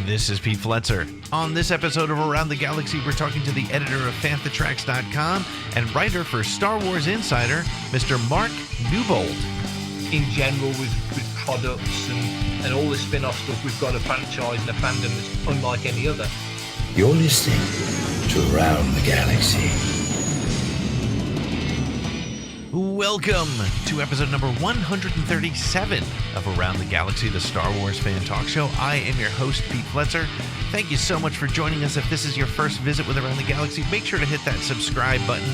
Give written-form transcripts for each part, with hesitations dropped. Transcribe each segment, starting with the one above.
This is Pete Fletzer. On this episode of Around the Galaxy, we're talking to the editor of FanTheTracks.com and writer for Star Wars Insider, Mr. Mark Newbold. In general, with products and all the spin-off stuff, we've got a franchise and a fandom that's unlike any other. You're listening to Around the Galaxy. Welcome to episode number 137 of Around the Galaxy, the Star Wars fan talk show. I am your host, Pete Fletzer. Thank you so much for joining us. If this is your first visit with Around the Galaxy, make sure to hit that subscribe button.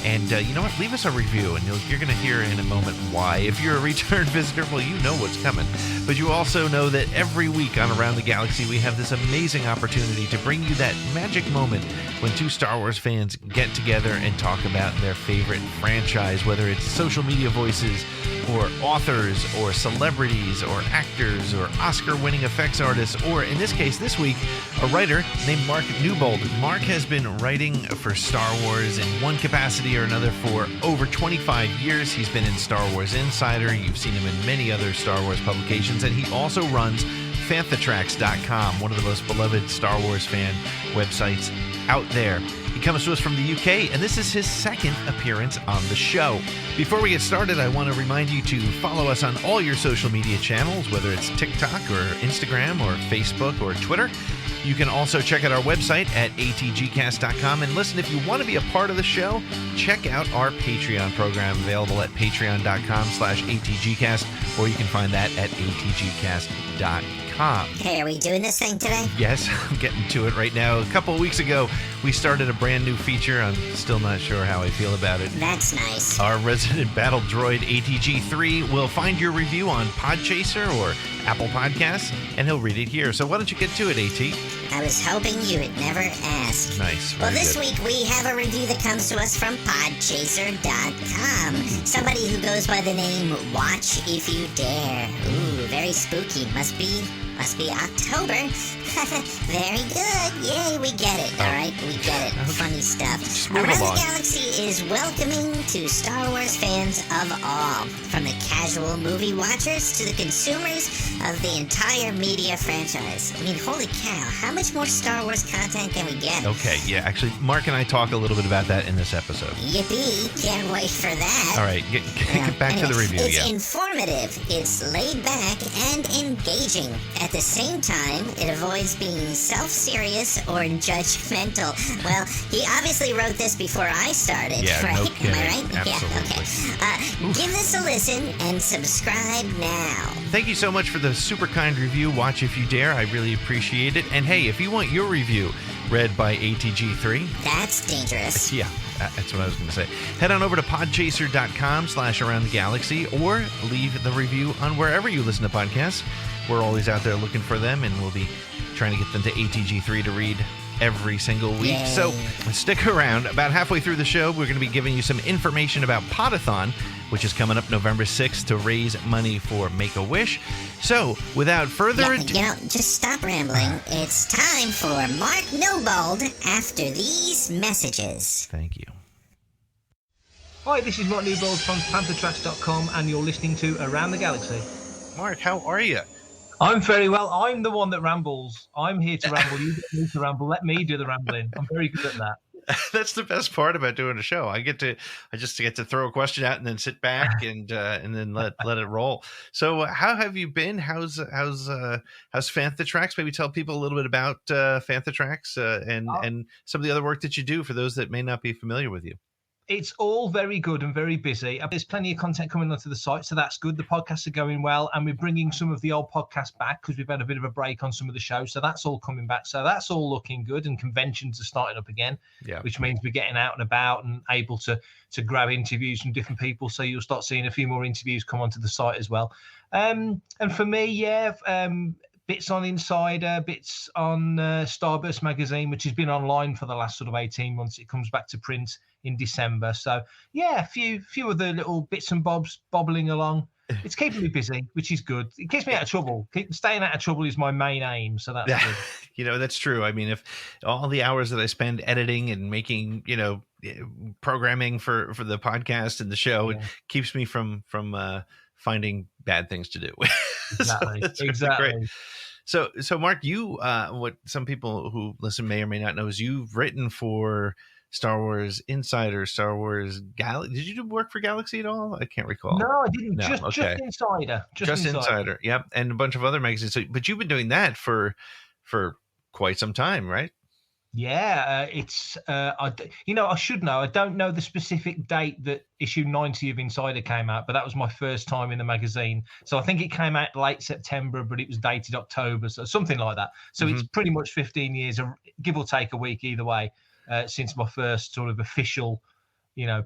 And you know what? Leave us a review, and you're going to hear in a moment why. If you're a return visitor, well, you know what's coming. But you also know that every week on Around the Galaxy, we have this amazing opportunity to bring you that magic moment when two Star Wars fans get together and talk about their favorite franchise, whether it's social media voices or authors or celebrities or actors or Oscar-winning effects artists, or in this case, this week, a writer named Mark Newbold. Mark has been writing for Star Wars in one capacity or another for over 25 years. He's been in Star Wars Insider. You've seen him in many other Star Wars publications, and he also runs FanTheTracks.com, one of the most beloved Star Wars fan websites out there. He comes to us from the UK, and this is his second appearance on the show. Before we get started, I want to remind you to follow us on all your social media channels, whether it's TikTok or Instagram or Facebook or Twitter. You can also check out our website at atgcast.com. And listen, if you want to be a part of the show, check out our Patreon program available at patreon.com/atgcast, or you can find that at atgcast.com. Hey, are we doing this thing today? Yes, I'm getting to it right now. A couple of weeks ago, we started a brand new feature. I'm still not sure how I feel about it. That's nice. Our resident battle droid, ATG3, will find your review on Podchaser or Apple Podcasts, and he'll read it here. So why don't you get to it, AT? I was hoping you would never ask. Nice. Well, this good. week we have a review that comes to us from Podchaser.com. Somebody who goes by the name Watch If You Dare. Ooh, very spooky. Must be October. Very good. Yay, we get it. All right, we get it. Funny stuff. Around the Galaxy is welcoming to Star Wars fans of all, from the casual movie watchers to the consumers of the entire media franchise. I mean, holy cow, how much more Star Wars content can we get? Okay, yeah, actually, Mark and I talk a little bit about that in this episode. Yippee, can't wait for that. All right, get back to the review. It's yeah. informative, it's laid back, and engaging. At the same time, it avoids being self-serious or judgmental. Well, he obviously wrote this before I started, yeah, right? No kidding. Am I right? Absolutely. Yeah, okay. Give this a listen and subscribe now. Thank you so much for the super kind review. Watch If You Dare. I really appreciate it. And hey, if you want your review read by ATG3, that's dangerous. Yeah, that's what I was going to say. Head on over to podchaser.com/aroundthegalaxy or leave the review on wherever you listen to podcasts. We're always out there looking for them, and we'll be trying to get them to ATG3 to read every single week. Yay. So stick around. About halfway through the show, we're going to be giving you some information about Podathon, which is coming up November 6th to raise money for Make-A-Wish. So without further ado... Just stop rambling. It's time for Mark Newbold after these messages. Thank you. Hi, this is Mark Newbold from FanTheTracks.com, and you're listening to Around the Galaxy. Mark, how are you? I'm very well. I'm the one that rambles. I'm here to ramble. You don't need to ramble. Let me do the rambling. I'm very good at that. That's the best part about doing a show. I just get to throw a question out and then sit back and then let it roll. So how have you been? How's FanTheTracks? Maybe tell people a little bit about FanTheTracks and some of the other work that you do for those that may not be familiar with you. It's all very good and very busy. There's plenty of content coming onto the site, so that's good. The podcasts are going well, and we're bringing some of the old podcasts back because we've had a bit of a break on some of the shows, so that's all coming back. So that's all looking good, and conventions are starting up again, which means we're getting out and about and able to grab interviews from different people. So you'll start seeing a few more interviews come onto the site as well. And for me, bits on Insider, bits on Starburst magazine, which has been online for the last sort of 18 months. It comes back to print in December. So a few of the little bits and bobs bobbling along. It's keeping me busy, which is good. It keeps me out of trouble. Staying out of trouble is my main aim. So that's good. That's true. I mean, if all the hours that I spend editing and making, programming for the podcast and the show, it keeps me from finding bad things to do. Exactly. So exactly. Great. So Mark, you what some people who listen may or may not know is you've written for Star Wars Insider, Star Wars Galaxy. Did you do work for Galaxy at all? I can't recall. No, I didn't. No, Just okay. Insider. Just Insider. Yep, and a bunch of other magazines. So, but you've been doing that for quite some time, right? Yeah, it's I should know. I don't know the specific date that issue 90 of Insider came out, but that was my first time in the magazine. So I think it came out late September, but it was dated October, so something like that. So it's pretty much 15 years, give or take a week either way, since my first sort of official,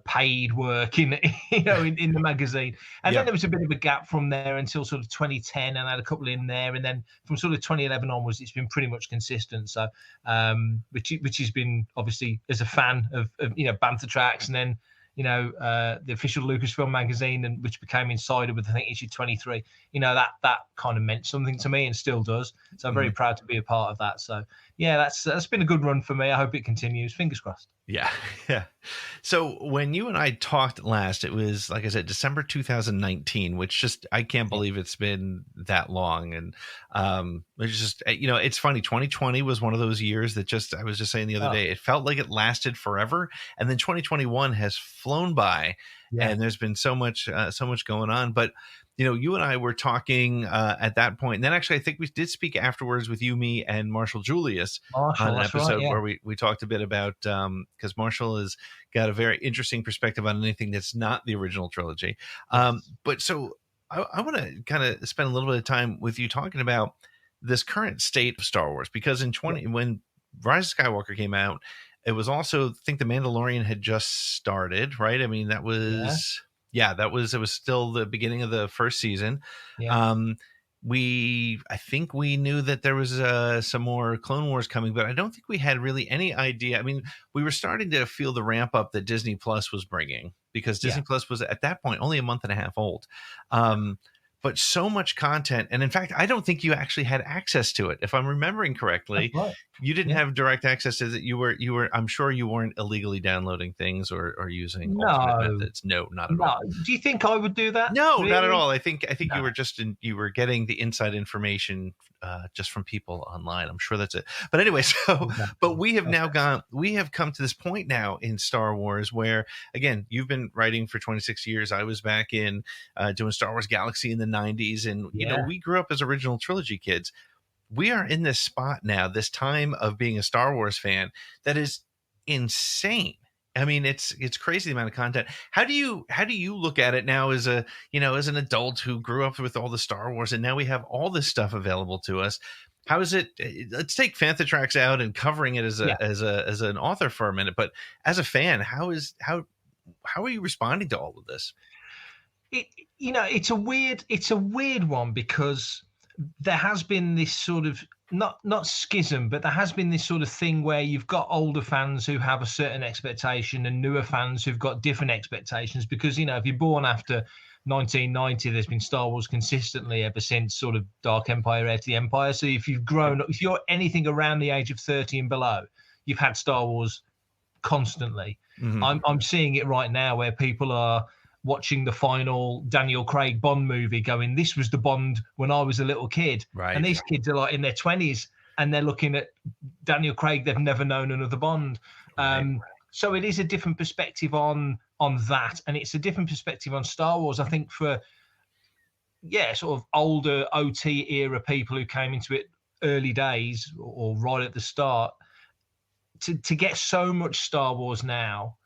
paid work in in the magazine. And then there was a bit of a gap from there until sort of 2010, and I had a couple in there, and then from sort of 2011 onwards, it's been pretty much consistent. So, which has been obviously as a fan of Bantha Tracks, and then the official Lucasfilm magazine, and which became Insider with I think issue 23. That kind of meant something to me and still does. So I'm very proud to be a part of that. So yeah, that's been a good run for me. I hope it continues. Fingers crossed. Yeah. So when you and I talked last, it was, like I said, December 2019, which just, I can't believe it's been that long. And it's just, it's funny. 2020 was one of those years that I was just saying the other day, it felt like it lasted forever. And then 2021 has flown by and there's been so much going on. But you and I were talking at that point. And then actually, I think we did speak afterwards with you, me, and Marshall Julius on an episode where we talked a bit about, because Marshall has got a very interesting perspective on anything that's not the original trilogy. But so I want to kind of spend a little bit of time with you talking about this current state of Star Wars, because when Rise of Skywalker came out, it was also, I think The Mandalorian had just started, right? I mean, that was... Yeah, it was still the beginning of the first season. Yeah. I think we knew that there was some more Clone Wars coming, but I don't think we had really any idea. I mean, we were starting to feel the ramp up that Disney Plus was bringing, because Disney Plus was at that point only a month and a half old. But so much content. And in fact, I don't think you actually had access to it. If I'm remembering correctly, you didn't have direct access to it. You were, I'm sure you weren't illegally downloading things or using alternate methods. No, not at all. Do you think I would do that? No, really? Not at all. I think you were you were getting the inside information just from people online. I'm sure that's it. But anyway, but we have come to this point now in Star Wars where, again, you've been writing for 26 years. I was back in doing Star Wars Galaxy in the 90s, and we grew up as original trilogy kids. We are in this spot now, this time of being a Star Wars fan, that is insane. I mean, it's crazy the amount of content. How do you look at it now as an adult who grew up with all the Star Wars, and now we have all this stuff available to us? How is it? Let's take Bantha Tracks out and covering it as an author for a minute, but as a fan, how are you responding to all of this? It's a weird one, because there has been this sort of not schism, but there has been this sort of thing where you've got older fans who have a certain expectation and newer fans who've got different expectations. Because if you're born after 1990, there's been Star Wars consistently ever since sort of Dark Empire, Heir to the Empire. So if you're anything around the age of 30 and below, you've had Star Wars constantly. Mm-hmm. I'm seeing it right now where people are watching the final Daniel Craig Bond movie going, this was the Bond when I was a little kid. Right. And these kids are like in their 20s and they're looking at Daniel Craig. They've never known another Bond. Right. So it is a different perspective on that. And it's a different perspective on Star Wars, I think, for, sort of older OT era people who came into it early days or right at the start. To get so much Star Wars now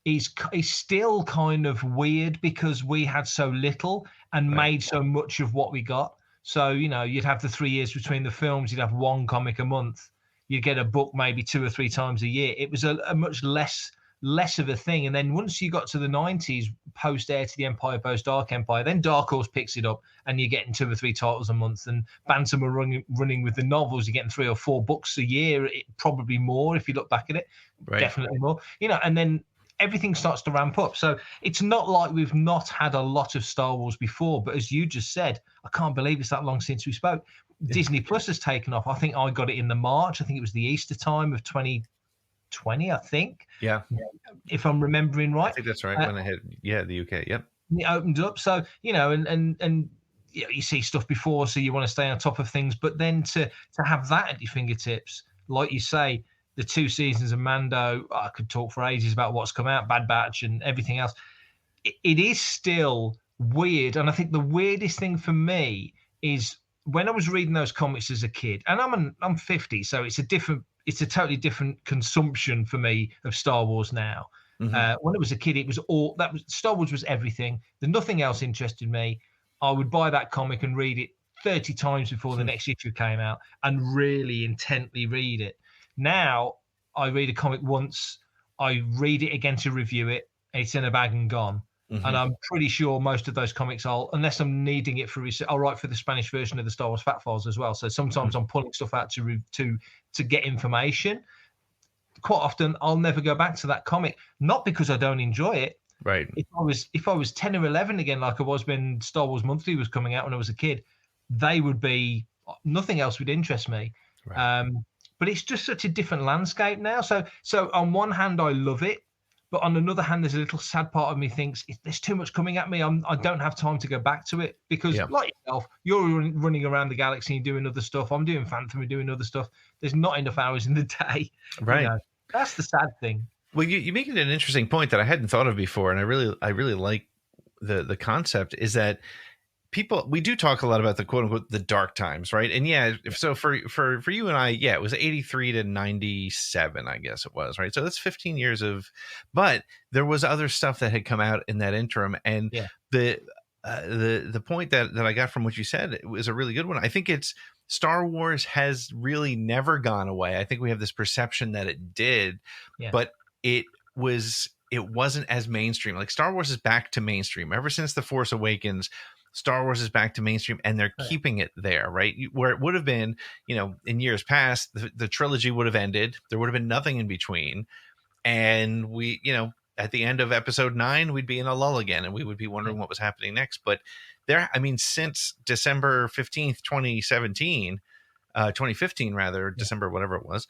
is still kind of weird, because we had so little and made so much of what we got. So, you'd have the 3 years between the films, you'd have one comic a month, you'd get a book maybe 2 or 3 times a year. It was a much less of a thing. And then once you got to the 90s, post Heir to the Empire, post Dark Empire, then Dark Horse picks it up and you're getting 2 or 3 titles a month. And Bantam are running with the novels, you're getting 3 or 4 books a year, probably more if you look back at it. Right. Definitely more. And then everything starts to ramp up. So it's not like we've not had a lot of Star Wars before, but as you just said, I can't believe it's that long since we spoke. Yeah. Disney Plus has taken off. I think I got it in the March. I think it was the Easter time of 2020, I think. Yeah. If I'm remembering right. I think that's right. When I hit, the UK. Yep. It opened up. So, and you see stuff before, so you want to stay on top of things. But then to have that at your fingertips, like you say, the 2 seasons of Mando, I could talk for ages about what's come out, Bad Batch and everything else. It is still weird. And I think the weirdest thing for me is when I was reading those comics as a kid, and I'm 50, so it's a totally different consumption for me of Star Wars now. When I was a kid, it was Star Wars was everything. Nothing else interested me. I would buy that comic and read it 30 times before the next issue came out and really intently read it. Now I read a comic once, I read it again to review it, and it's in a bag and gone. And I'm pretty sure most of those comics, unless I'm needing it for research, I'll write for the Spanish version of the Star Wars Fact Files as well. So sometimes I'm pulling stuff out to get information. Quite often, I'll never go back to that comic, not because I don't enjoy it. Right. If I was 10 or 11 again, like I was when Star Wars Monthly was coming out when I was a kid, nothing else would interest me. Right. But it's just such a different landscape now. So on one hand, I love it. But on another hand, there's a little sad part of me thinks there's too much coming at me. I don't have time to go back to it because, like yourself, you're running around the galaxy and doing other stuff. I'm doing Phantom and doing other stuff. There's not enough hours in the day. Right. You know, that's the sad thing. Well, you make it an interesting point that I hadn't thought of before, and I really like the concept is that we do talk a lot about the quote unquote the dark times, right? And so for you and I, it was 83 to 97, I guess it was, right? So that's 15 years but there was other stuff that had come out in that interim, and the point that I got from what you said was a really good one. I think it's Star Wars has really never gone away. I think we have this perception that it did, but it wasn't as mainstream. Like Star Wars is back to mainstream ever since The Force Awakens. Star Wars is back to mainstream, and they're keeping it there, right? Where it would have been, in years past, the trilogy would have ended. There would have been nothing in between. And we, at the end of episode 9, we'd be in a lull again, and we would be wondering what was happening next. But since December 15th, 2015, December, whatever it was,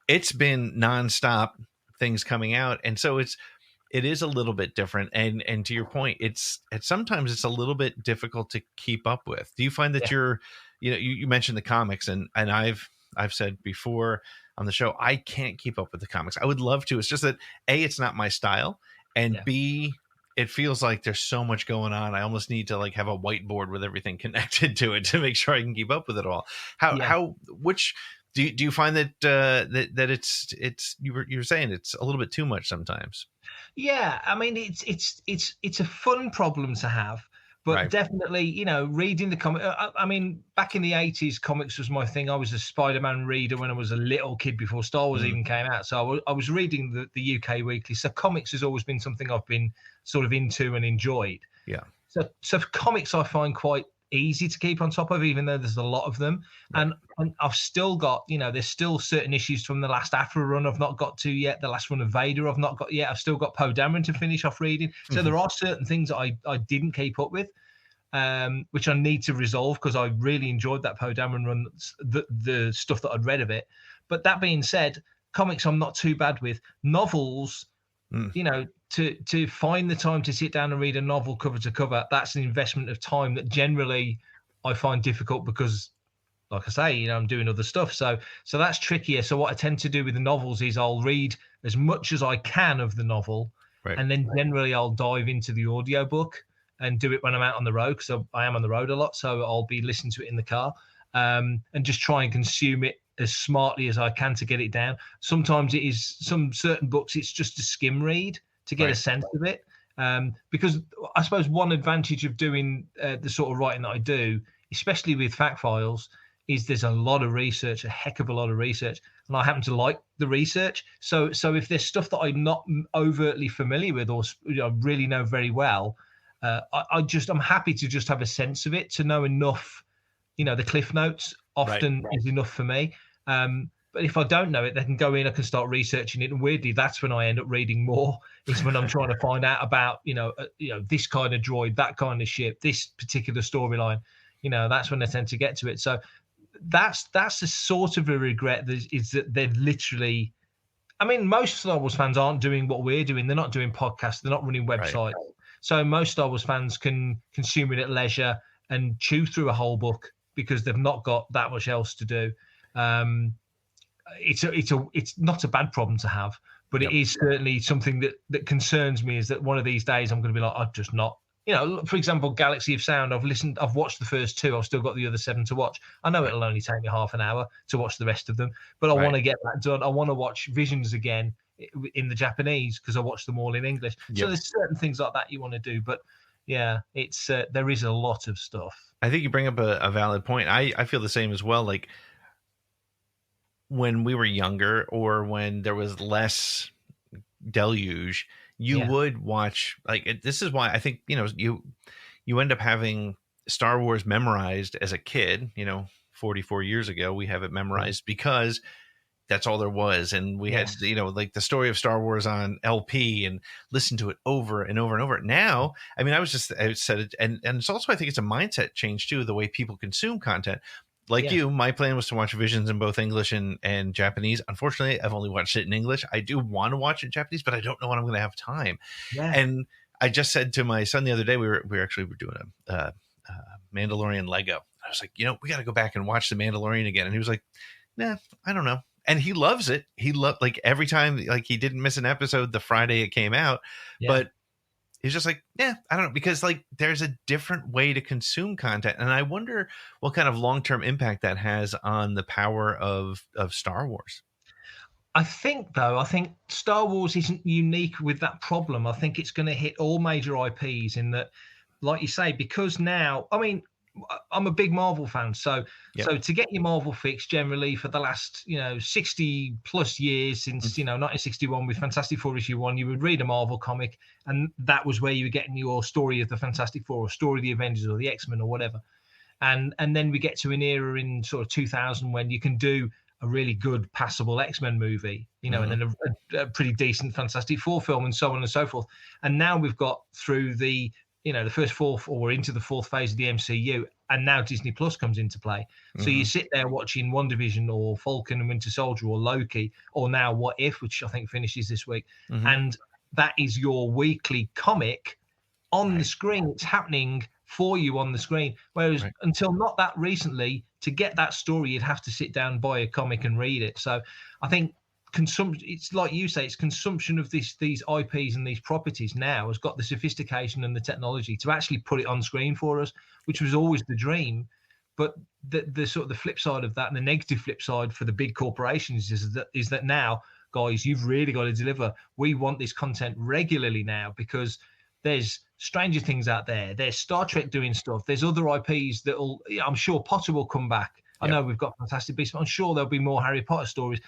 it's been nonstop things coming out. And so it is a little bit different, and to your point, sometimes it's a little bit difficult to keep up with. Do you find that you mentioned the comics, and I've said before on the show, I can't keep up with the comics. I would love to. It's just that A, it's not my style, and B, it feels like there's so much going on. I almost need to have a whiteboard with everything connected to it to make sure I can keep up with it all. Do you find that that it's you were saying it's a little bit too much sometimes? Yeah, I mean it's a fun problem to have, but definitely reading the comic. I mean, back in the 80s, comics was my thing. I was a Spider-Man reader when I was a little kid before Star Wars even came out. So I was reading the UK Weekly. So comics has always been something I've been sort of into and enjoyed. Yeah. So comics I find quite easy to keep on top of, even though there's a lot of them. And I've still got, there's still certain issues from the last Afro run I've not got to yet. The last run of Vader I've not got yet. I've still got Poe Dameron to finish off reading. So there are certain things that I didn't keep up with, which I need to resolve, because I really enjoyed that Poe Dameron run, the stuff that I'd read of it. But that being said, comics I'm not too bad with. Novels, to find the time to sit down and read a novel cover to cover, that's an investment of time that generally I find difficult because, like I say, I'm doing other stuff. So that's trickier. So what I tend to do with the novels is I'll read as much as I can of the novel, and then generally I'll dive into the audiobook and do it when I'm out on the road, because I am on the road a lot. So I'll be listening to it in the car, and just try and consume it as smartly as I can to get it down. Sometimes it is some certain books, it's just a skim read to get a sense of it. Because I suppose one advantage of doing the sort of writing that I do, especially with fact files, is there's a lot of research, a heck of a lot of research. And I happen to like the research. So if there's stuff that I'm not overtly familiar with or really know very well, I'm happy to just have a sense of it, to know enough. The Cliff Notes often is enough for me. But if I don't know it, they can go in, I can start researching it. And weirdly, that's when I end up reading more, is when I'm trying to find out about, this kind of droid, that kind of ship, this particular storyline. That's when I tend to get to it. So that's a sort of a regret, is that they're literally, I mean, most Star Wars fans aren't doing what we're doing. They're not doing podcasts. They're not running websites. So most Star Wars fans can consume it at leisure and chew through a whole book because they've not got that much else to do. It's not a bad problem to have, but it is certainly something that concerns me, is that one of these days I'm going to be like, I've just not, for example, Galaxy of Sound, I've watched the first 2, I've still got the other 7 to watch. I know it'll only take me half an hour to watch the rest of them, but I want to get that done. I want to watch Visions again in the Japanese because I watched them all in English. So there's certain things like that you want to do, but yeah, it's there is a lot of stuff. I think you bring up a valid point. I feel the same as well. Like when we were younger, or when there was less deluge, you would watch, like, this is why I think, you end up having Star Wars memorized as a kid, 44 years ago, we have it memorized because that's all there was. And we had, like the story of Star Wars on LP and listen to it over and over and over. Now, I mean, I said it, and it's also, I think it's a mindset change too, the way people consume content. Like you, my plan was to watch Visions in both English and Japanese. Unfortunately, I've only watched it in English. I do want to watch it in Japanese, but I don't know when I'm going to have time. Yeah. And I just said to my son the other day, we were doing a Mandalorian Lego. I was like, we got to go back and watch The Mandalorian again. And he was like, nah, I don't know. And he loves it. He loved, like, every time, like, he didn't miss an episode the Friday it came out, but he's just like, I don't know, because like there's a different way to consume content. And I wonder what kind of long-term impact that has on the power of Star Wars. I think Star Wars isn't unique with that problem. I think it's going to hit all major IPs in that, like you say, because now, I mean, I'm a big Marvel fan, so to get your Marvel fix generally for the last 60 plus years since 1961 with Fantastic Four issue 1, you would read a Marvel comic, and that was where you were getting your story of the Fantastic Four, or story of the Avengers, or the X-Men, or whatever. And then we get to an era in sort of 2000 when you can do a really good passable X-Men movie, and then a pretty decent Fantastic Four film, and so on and so forth. And now we've got through the the first 4th, or we're into the 4th phase of the MCU, and now Disney Plus comes into play. So you sit there watching WandaVision, or Falcon and Winter Soldier, or Loki, or now What If, which I think finishes this week. And that is your weekly comic on the screen. It's happening for you on the screen. Whereas until not that recently, to get that story, you'd have to sit down, buy a comic and read it. So I think it's like you say, it's consumption of these IPs and these properties now has got the sophistication and the technology to actually put it on screen for us, which was always the dream. But the sort of the flip side of that, and the negative flip side for the big corporations, is that now, guys, you've really got to deliver. We want this content regularly now, because there's Stranger Things out there, there's Star Trek doing stuff, there's other IPs I'm sure Potter will come back. I know we've got Fantastic Beasts, but I'm sure there'll be more Harry Potter stories.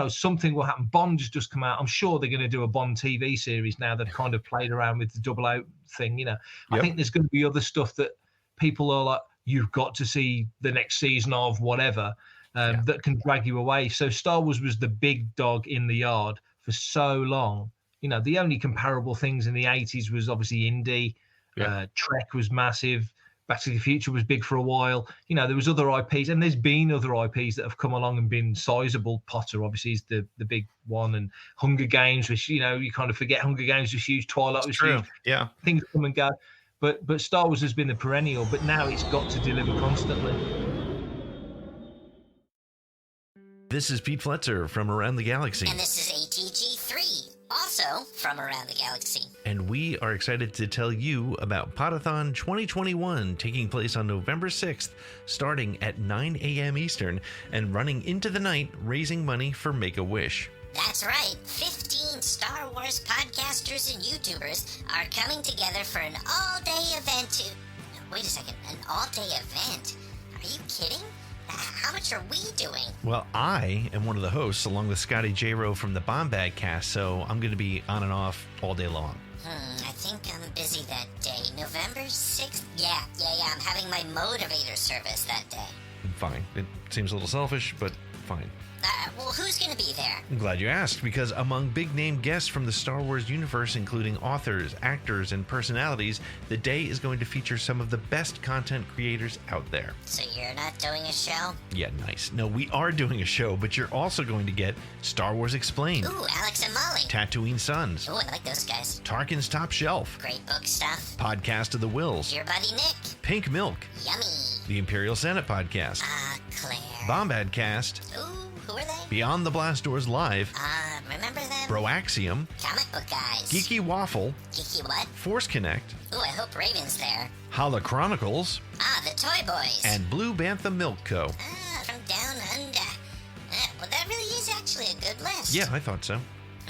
Something will happen. Bond has just come out. I'm sure they're going to do a Bond TV series now. They've kind of played around with the 008 thing. I think there's going to be other stuff that people are like, you've got to see the next season of whatever, that can drag you away. So Star Wars was the big dog in the yard for so long. The only comparable things in the 80s was obviously Indy. Trek was massive. Back to the Future was big for a while. There was other IPs, and there's been other IPs that have come along and been sizable. Potter obviously is the big one, and Hunger Games, which you kind of forget Hunger Games was huge. Twilight was huge. Yeah, things come and go, but Star Wars has been the perennial. But now it's got to deliver constantly. This is Pete Fletzer from Around the Galaxy, and this is ATG3. Also from Around the Galaxy. And we are excited to tell you about Podathon 2021, taking place on November 6th, starting at 9 a.m. Eastern and running into the night, raising money for Make-A-Wish. That's right. 15 Star Wars podcasters and YouTubers are coming together for an all-day event Wait a second, an all-day event? Are you kidding? How much are we doing? Well, I am one of the hosts, along with Scotty J. Rowe from the Bomb Bag Cast, so I'm going to be on and off all day long. I think I'm busy that day. November 6th? Yeah. I'm having my motivator service that day. Fine. It seems a little selfish, but fine. Well, who's going to be there? I'm glad you asked, because among big-name guests from the Star Wars universe, including authors, actors, and personalities, the day is going to feature some of the best content creators out there. So you're not doing a show? Yeah, nice. No, we are doing a show, but you're also going to get Star Wars Explained. Ooh, Alex and Molly. Tatooine Sons. Ooh, I like those guys. Tarkin's Top Shelf. Great book stuff. Podcast of the Wills. Your buddy Nick. Pink Milk. Yummy. The Imperial Senate Podcast. Claire. Bombad Cast. Ooh, who are they? Beyond the Blast Doors Live. Remember them? Broaxium. Comic book guys. Geeky Waffle. Geeky what? Force Connect. Ooh, I hope Raven's there. Holla Chronicles. The Toy Boys. And Blue Bantha Milk Co. From Down Under. Well, that really is actually a good list. Yeah, I thought so. I'm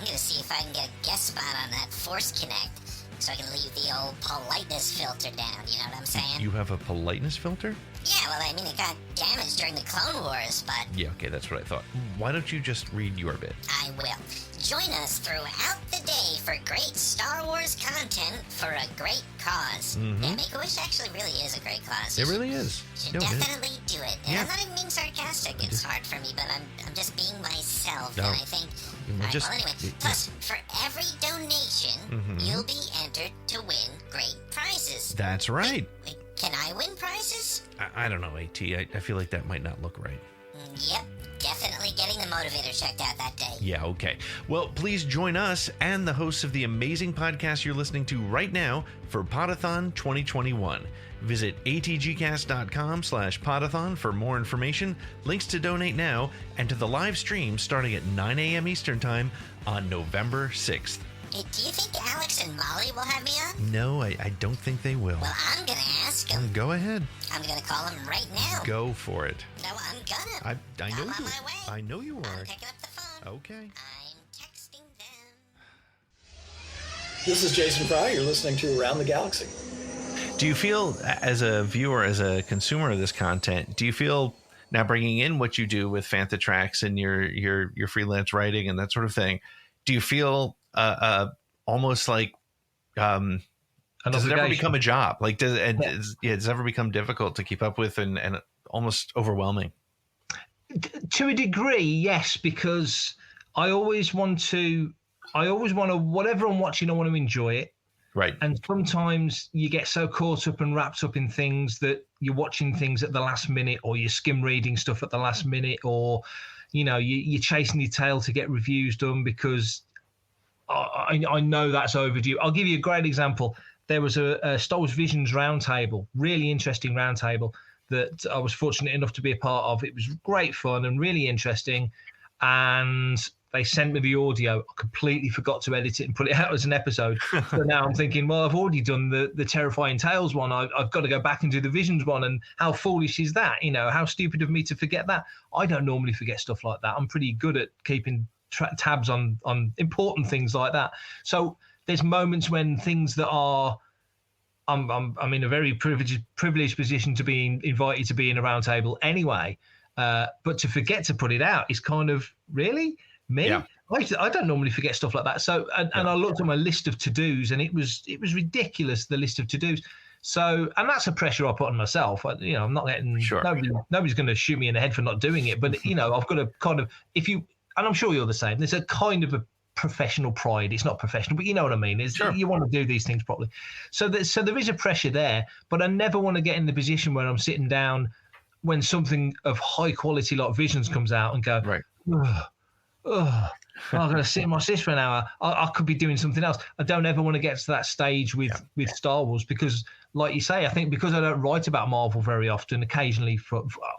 gonna see if I can get a guest spot on that Force Connect, so I can leave the old politeness filter down, you know what I'm saying? You have a politeness filter? Yeah, well, I mean, it got damaged during the Clone Wars, but... Yeah, okay, that's what I thought. Why don't you just read your bit? I will. Join us throughout the day for great Star Wars content for a great cause. Mm-hmm. Yeah, Make-A-Wish actually really is a great cause. It really is. Should No, it is. definitely do it. And Yeah. I'm not even being sarcastic. It's hard for me, but I'm just being myself. No. And I think... Well, Alright, just- well, anyway. yeah. Plus, for every donation, Mhm. you'll be entered to win great prizes. That's right. Wait, can I win prizes? I don't know, AT. I feel like that might not look right. Yep. Definitely getting the motivator checked out that day. Yeah, okay. Well, please join us and the hosts of the amazing podcast you're listening to right now for Podathon 2021. Visit atgcast.com/podathon for more information, links to donate now, and to the live stream starting at 9 a.m. Eastern Time on November 6th. Hey, do you think Alex and Molly will have me on? No, I don't think they will. Well, I'm gonna ask them. Go ahead. I'm gonna call them right now. Go for it. No, I'm gonna. I know I'm on you. my way. I know you I'm are. picking up the phone. Okay. I'm texting them. This is Jason Fry. You're listening to Around the Galaxy. Do you feel, as a viewer, as a consumer of this content, do you feel now bringing in what you do with Fantha Tracks and your freelance writing and that sort of thing? Do you feel almost like does it ever become a job? Like does it ever become difficult to keep up with and almost overwhelming? To a degree, yes, because I always want to whatever I'm watching, I want to enjoy it. Right. And sometimes you get so caught up and wrapped up in things that you're watching things at the last minute, or you're skim reading stuff at the last minute, or you're chasing your tail to get reviews done because I know that's overdue. I'll give you a great example. There was a Star Wars Visions roundtable, really interesting roundtable that I was fortunate enough to be a part of. It was great fun and really interesting. And they sent me the audio. I completely forgot to edit it and put it out as an episode. So now I'm thinking, well, I've already done the Terrifying Tales one. I've got to go back and do the Visions one. And how foolish is that? How stupid of me to forget that. I don't normally forget stuff like that. I'm pretty good at keeping tabs on important things like that. So there's moments when things that are, I'm in a very privileged position to be invited to be in a round table anyway. But to forget to put it out is kind of, really? Me? Yeah. I don't normally forget stuff like that. So, and I looked at my list of to-dos, and it was ridiculous, the list of to-dos. So, and that's a pressure I put on myself. I'm not getting, nobody's going to shoot me in the head for not doing it. But, I've got to kind of, and I'm sure you're the same, there's a kind of a professional pride. It's not professional, but you know what I mean. You want to do these things properly. So there is a pressure there, but I never want to get in the position where I'm sitting down when something of high quality like Visions comes out and go, right. I'm going to sit in my sis for an hour. I could be doing something else. I don't ever want to get to that stage with Star Wars because, like you say, I think because I don't write about Marvel very often, occasionally,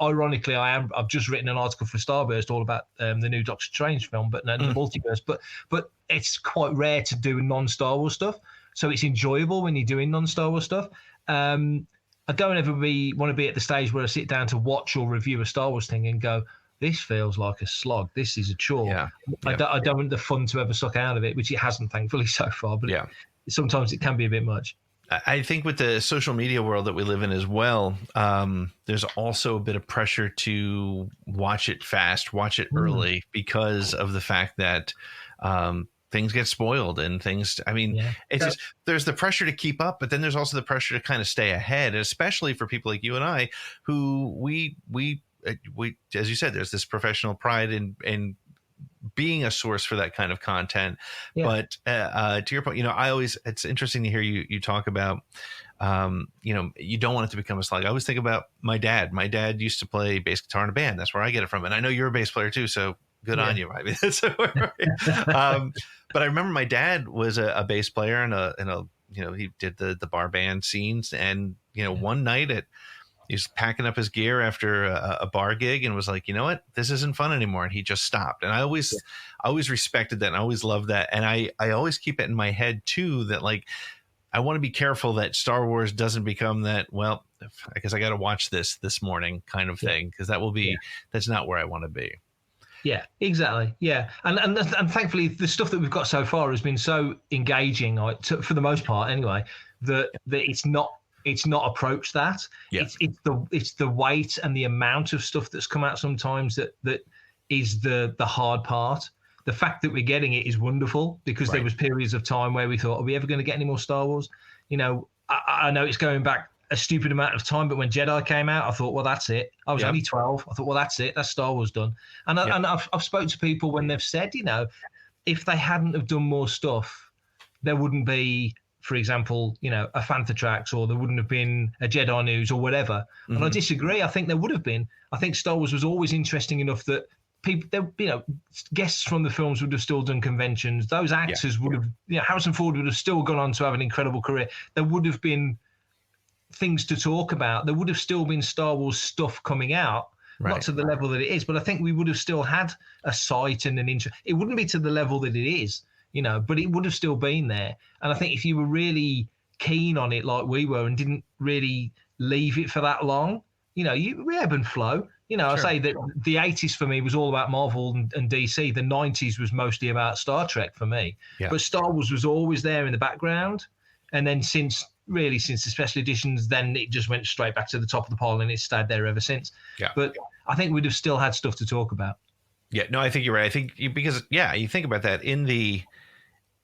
ironically, I've just written an article for Starburst all about the new Doctor Strange film, but the multiverse. But it's quite rare to do non-Star Wars stuff, so it's enjoyable when you're doing non-Star Wars stuff. I don't ever want to be at the stage where I sit down to watch or review a Star Wars thing and go, this feels like a slog. This is a chore. Yeah. I don't want the fun to ever suck out of it, which it hasn't, thankfully, so far. But sometimes it can be a bit much. I think with the social media world that we live in as well, there's also a bit of pressure to watch it fast, watch it early, because of the fact that things get spoiled and things. I mean, it's just there's the pressure to keep up, but then there's also the pressure to kind of stay ahead, especially for people like you and I, who we as you said, there's this professional pride in being a source for that kind of content. Yeah. But to your point, it's interesting to hear you talk about, you don't want it to become a slog. I always think about my dad. My dad used to play bass guitar in a band. That's where I get it from. And I know you're a bass player too, so good on you. I mean, but I remember my dad was a bass player and he did the bar band scenes. And, one night he was packing up his gear after a bar gig and was like, you know what, this isn't fun anymore. And he just stopped. And I always respected that. And I always loved that. And I always keep it in my head too, that like, I want to be careful that Star Wars doesn't become that, well, I guess I got to watch this morning kind of thing. Cause that's not where I want to be. Yeah, exactly. Yeah. And thankfully the stuff that we've got so far has been so engaging, for the most part anyway, that it's not approached that. Yeah. It's the weight and the amount of stuff that's come out sometimes that is the hard part. The fact that we're getting it is wonderful, because there was periods of time where we thought, are we ever going to get any more Star Wars? I know it's going back a stupid amount of time, but when Jedi came out, I thought, well, that's it. I was only 12. I thought, well, that's it. That's Star Wars done. And I've spoken to people when they've said, if they hadn't have done more stuff, there wouldn't be, for example, a Fantha Tracks, or there wouldn't have been a Jedi News or whatever. Mm-hmm. And I disagree. I think there would have been. I think Star Wars was always interesting enough that people, guests from the films would have still done conventions. Those actors would have, Harrison Ford would have still gone on to have an incredible career. There would have been things to talk about. There would have still been Star Wars stuff coming out, not to the level that it is, but I think we would have still had a site and an interest. It wouldn't be to the level that it is, but it would have still been there. And I think if you were really keen on it like we were and didn't really leave it for that long, we ebb and flow. Sure. I say that the 80s for me was all about Marvel and DC. The 90s was mostly about Star Trek for me. Yeah. But Star Wars was always there in the background. And then since the special editions, then it just went straight back to the top of the pile and it's stayed there ever since. Yeah. But I think we'd have still had stuff to talk about. Yeah, no, I think you're right. I think because you think about that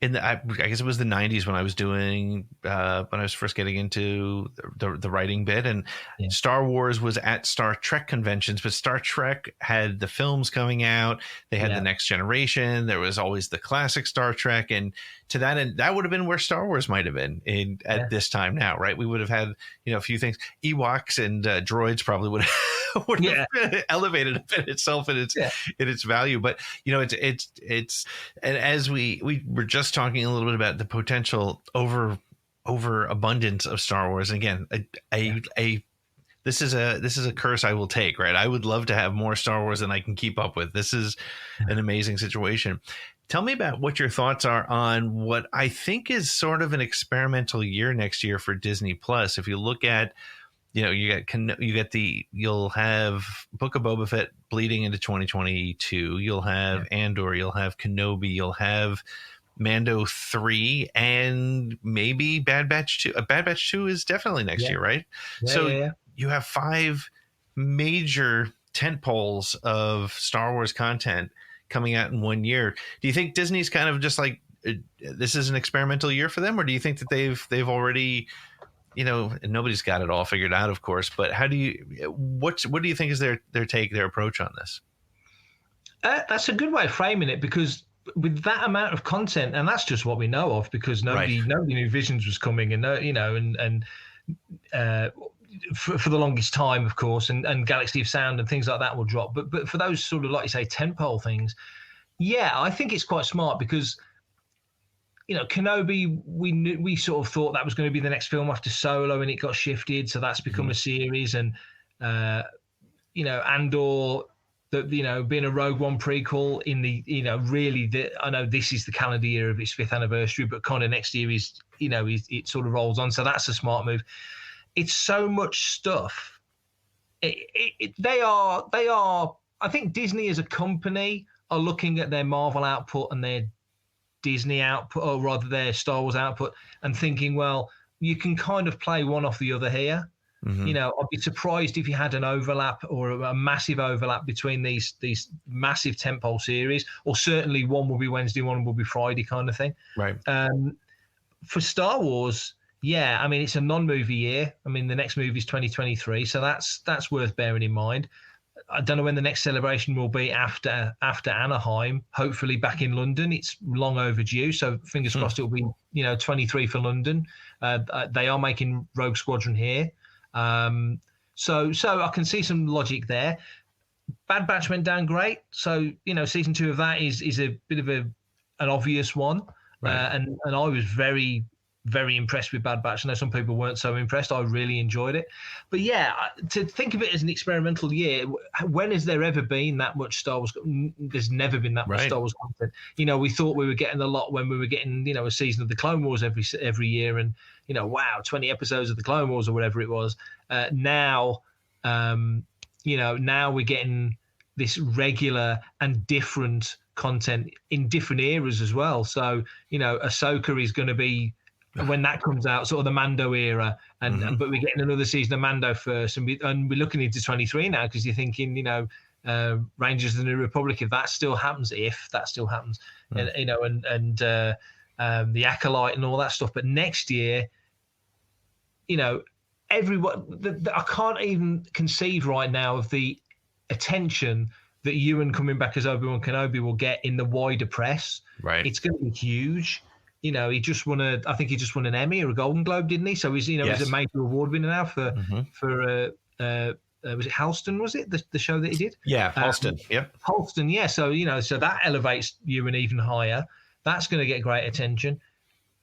I guess it was the 90s when I was doing when I was first getting into the writing bit, and Star Wars was at Star Trek conventions, but Star Trek had the films coming out. They had the Next Generation. There was always the classic Star Trek, and to that end, that would have been where Star Wars might have been at this time now, right? We would have had a few things. Ewoks and droids probably would have elevated a bit itself in its value, but it's and as we were just talking a little bit about the potential overabundance of Star Wars, and again, this is a curse I will take, right? I would love to have more Star Wars than I can keep up with. This is an amazing situation. Tell me about what your thoughts are on what I think is sort of an experimental year next year for Disney Plus. If you look at, you'll have Book of Boba Fett bleeding into 2022. You'll have Andor. You'll have Kenobi. You'll have Mando 3, and maybe Bad Batch 2. Bad Batch 2 is definitely next year, right? You have 5 major tentpoles of Star Wars content coming out in 1 year. Do you think Disney's kind of just like, this is an experimental year for them, or do you think that they've already, nobody's got it all figured out, of course, but what do you think is their approach on this? That's a good way of framing it, because with that amount of content, and that's just what we know of, because nobody knew Visions was coming, and for the longest time, of course, and Galaxy of Sound and things like that will drop. But for those sort of, like you say, tentpole things, I think it's quite smart, because Kenobi, we sort of thought that was going to be the next film after Solo, and it got shifted, so that's become a series. And Andor, being a Rogue One prequel in the I know this is the calendar year of its 5th anniversary, but kind of next year is it sort of rolls on, so that's a smart move. It's so much stuff. They are. I think Disney as a company are looking at their Marvel output and their Disney output, or rather their Star Wars output, and thinking, well, you can kind of play one off the other here. Mm-hmm. I'd be surprised if you had an overlap or a massive overlap between these massive tentpole series, or certainly one will be Wednesday, one will be Friday, kind of thing. Right. For Star Wars, it's a non-movie year. I mean, the next movie is 2023, so that's worth bearing in mind. I don't know when the next celebration will be after Anaheim. Hopefully back in London. It's long overdue. So fingers crossed it'll be 23 for London. They are making Rogue Squadron here, so I can see some logic there. Bad Batch went down great. So season 2 of that is a bit of an obvious one, right. And I was very, very impressed with Bad Batch. I know some people weren't so impressed. I really enjoyed it. But yeah, to think of it as an experimental year, when has there ever been that much Star Wars? There's never been that much Star Wars content. We thought we were getting a lot when we were getting, a season of the Clone Wars every year, and wow, 20 episodes of the Clone Wars or whatever it was. Now we're getting this regular and different content in different eras as well. So Ahsoka is going to be, when that comes out, sort of the Mando era, and but we're getting another season of Mando first, and we're looking into 23 now, because you're thinking, Rangers of the New Republic, if that still happens, and the Acolyte and all that stuff. But next year, everyone, I can't even conceive right now of the attention that Ewan coming back as Obi-Wan Kenobi will get in the wider press. Right, it's going to be huge. He just won I think he just won an Emmy or a Golden Globe, didn't he? So he's, he's a major award winner now for was it Halston? Was it the show that he did? Yeah, Halston. Yep. Halston. Yeah. So so that elevates Ewan even higher. That's going to get great attention.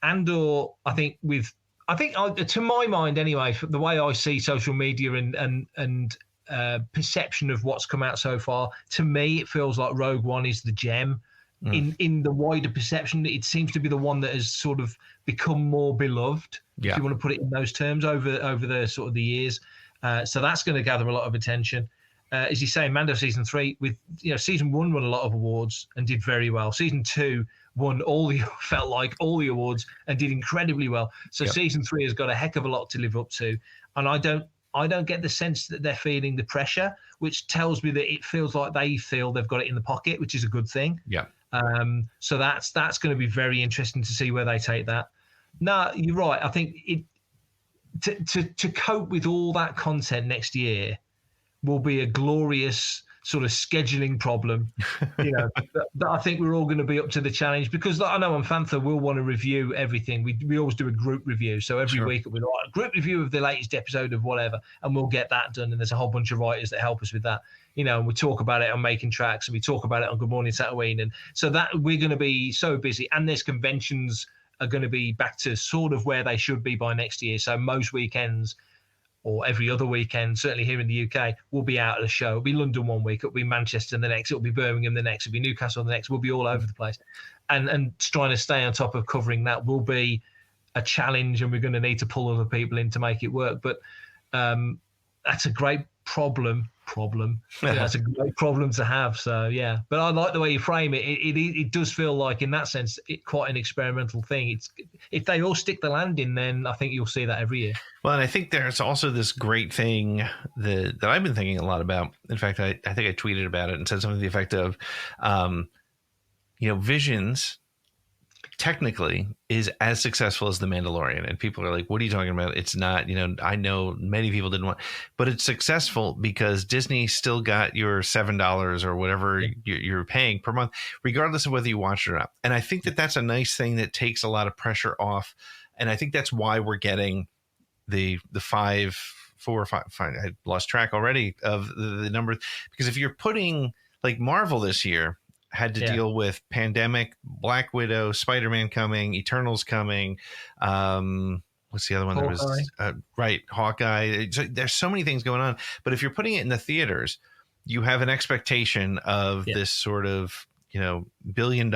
Andor, I think to my mind anyway, the way I see social media and perception of what's come out so far, to me it feels like Rogue One is the gem. In the wider perception, it seems to be the one that has sort of become more beloved, if you want to put it in those terms, over the sort of the years. So that's going to gather a lot of attention. As you say, Mando season 3, with season 1 won a lot of awards and did very well. Season 2 won felt like all the awards and did incredibly well. So season 3 has got a heck of a lot to live up to, and I don't get the sense that they're feeling the pressure, which tells me that it feels like they feel they've got it in the pocket, which is a good thing. Yeah. So that's going to be very interesting to see where they take that. No, you're right. I think to cope with all that content next year will be a glorious sort of scheduling problem. That I think we're all going to be up to the challenge, because I know on Fantha we'll want to review everything. We always do a group review, so every week we'll like a group review of the latest episode of whatever, and we'll get that done. And there's a whole bunch of writers that help us with that. And we talk about it on Making Tracks, and we talk about it on Good Morning Tatooine, and so that we're going to be so busy. And there's conventions are going to be back to sort of where they should be by next year. So most weekends, or every other weekend, certainly here in the UK, we'll be out at a show. It'll be London one week, it'll be Manchester the next, it'll be Birmingham the next, it'll be Newcastle the next. We'll be all over the place. And trying to stay on top of covering that will be a challenge, and we're going to need to pull other people in to make it work. But that's a great problem. That's a great problem to have. So yeah, but I like the way you frame it. It does feel like, in that sense, quite an experimental thing. If they all stick the landing, then I think you'll see that every year. Well, and I think there's also this great thing that I've been thinking a lot about. In fact, I think I tweeted about it and said something to the effect of, Visions technically is as successful as The Mandalorian, and people are like, what are you talking about? It's not. I know many people didn't want, but it's successful because Disney still got your $7 or whatever you're paying per month, regardless of whether you watch it or not. And I think that that's a nice thing that takes a lot of pressure off, and I think that's why we're getting the 4 or 5, I lost track already of the number, because if you're putting, like, Marvel this year had to deal with pandemic, Black Widow, Spider-Man coming, Eternals coming. What's the other one? Hawkeye. There was Hawkeye. So there's so many things going on. But if you're putting it in the theaters, you have an expectation of this sort of $1 billion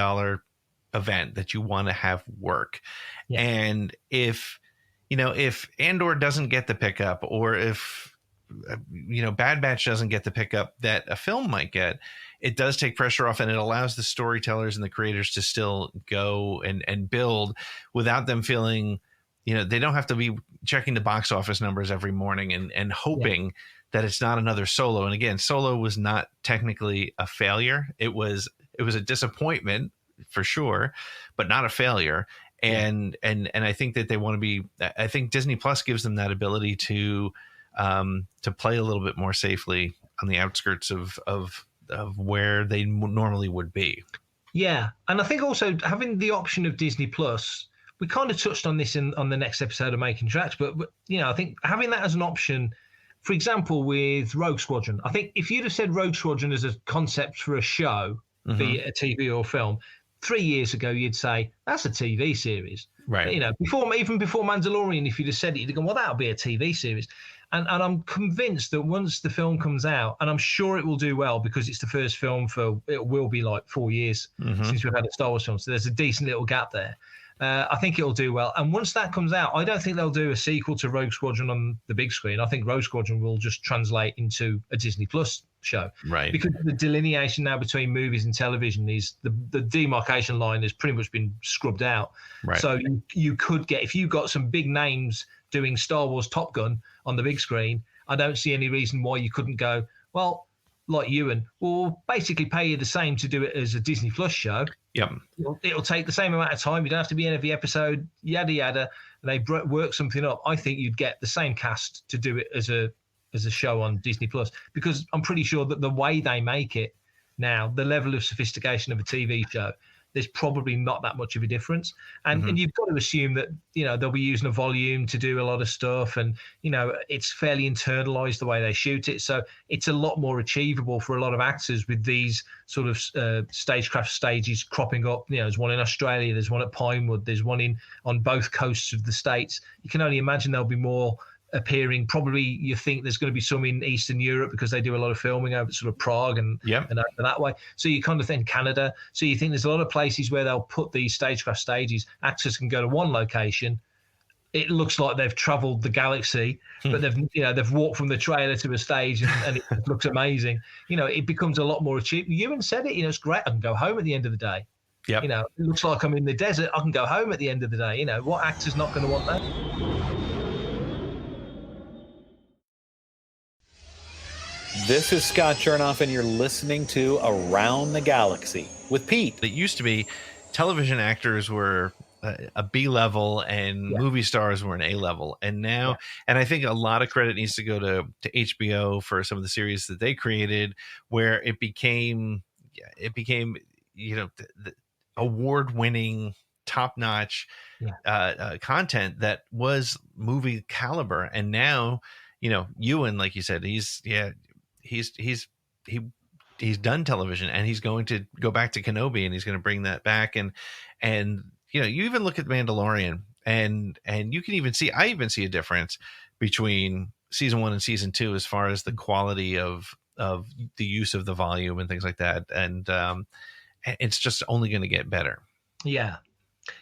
event that you want to have work. Yeah. And if Andor doesn't get the pickup, or if Bad Batch doesn't get the pickup that a film might get, it does take pressure off, and it allows the storytellers and the creators to still go and build without them feeling, they don't have to be checking the box office numbers every morning and hoping that it's not another Solo. And again, Solo was not technically a failure. It was a disappointment for sure, but not a failure. And I think that they want to be, I think Disney Plus gives them that ability to play a little bit more safely outskirts of where they normally would be. Yeah, and I think also having the option of Disney Plus, we kind of touched on this on the next episode of Making Tracks, but I think having that as an option, for example, with Rogue Squadron, I think if you'd have said Rogue Squadron as a concept for a show, be it a TV or film, 3 years ago, you'd say that's a TV series. Right. Even before Mandalorian, if you'd have said it, you'd have gone, well, that'll be a TV series. And I'm convinced that once the film comes out, and I'm sure it will do well because it's the first film it will be like 4 years since we've had a Star Wars film. So there's a decent little gap there. I think it'll do well. And once that comes out, I don't think they'll do a sequel to Rogue Squadron on the big screen. I think Rogue Squadron will just translate into a Disney Plus show. Right. Because the delineation now between movies and television is the demarcation line has pretty much been scrubbed out. Right. So you could get, if you got some big names doing Star Wars Top Gun on the big screen, I don't see any reason why you couldn't go, well, like Ewan, we'll basically pay you the same to do it as a Disney Plus show. Yep. It'll take the same amount of time. You don't have to be in every episode, yada, yada. And they work something up. I think you'd get the same cast to do it as a show on Disney Plus, because I'm pretty sure that the way they make it now, the level of sophistication of a TV show, there's probably not that much of a difference. And you've got to assume that, they'll be using a volume to do a lot of stuff. And, it's fairly internalized the way they shoot it. So it's a lot more achievable for a lot of actors with these sort of stagecraft stages cropping up. There's one in Australia, there's one at Pinewood, there's one on both coasts of the States. You can only imagine there'll be more appearing. Probably you think there's going to be some in Eastern Europe because they do a lot of filming over sort of Prague and over that way. So you kind of think Canada. So you think there's a lot of places where they'll put these stagecraft stages. Actors can go to one location. It looks like they've traveled the galaxy, but they've walked from the trailer to a stage and it looks amazing. It becomes a lot more achievable. Ewan said it, it's great. I can go home at the end of the day. Yep. It looks like I'm in the desert. I can go home at the end of the day. What actor's not going to want that? This is Scott Chernoff, and you're listening to Around the Galaxy with Pete. It used to be television actors were a B level and movie stars were an A level. And now, and I think a lot of credit needs to go to HBO for some of the series that they created, where it became the award-winning, top-notch content that was movie caliber. And now, Ewan, like you said, he's done television, and he's going to go back to Kenobi, and he's going to bring that back. And you even look at Mandalorian, and you can even see, I even see a difference between season 1 and season 2 as far as the quality of the use of the volume and things like that. And it's just only going to get better. Yeah.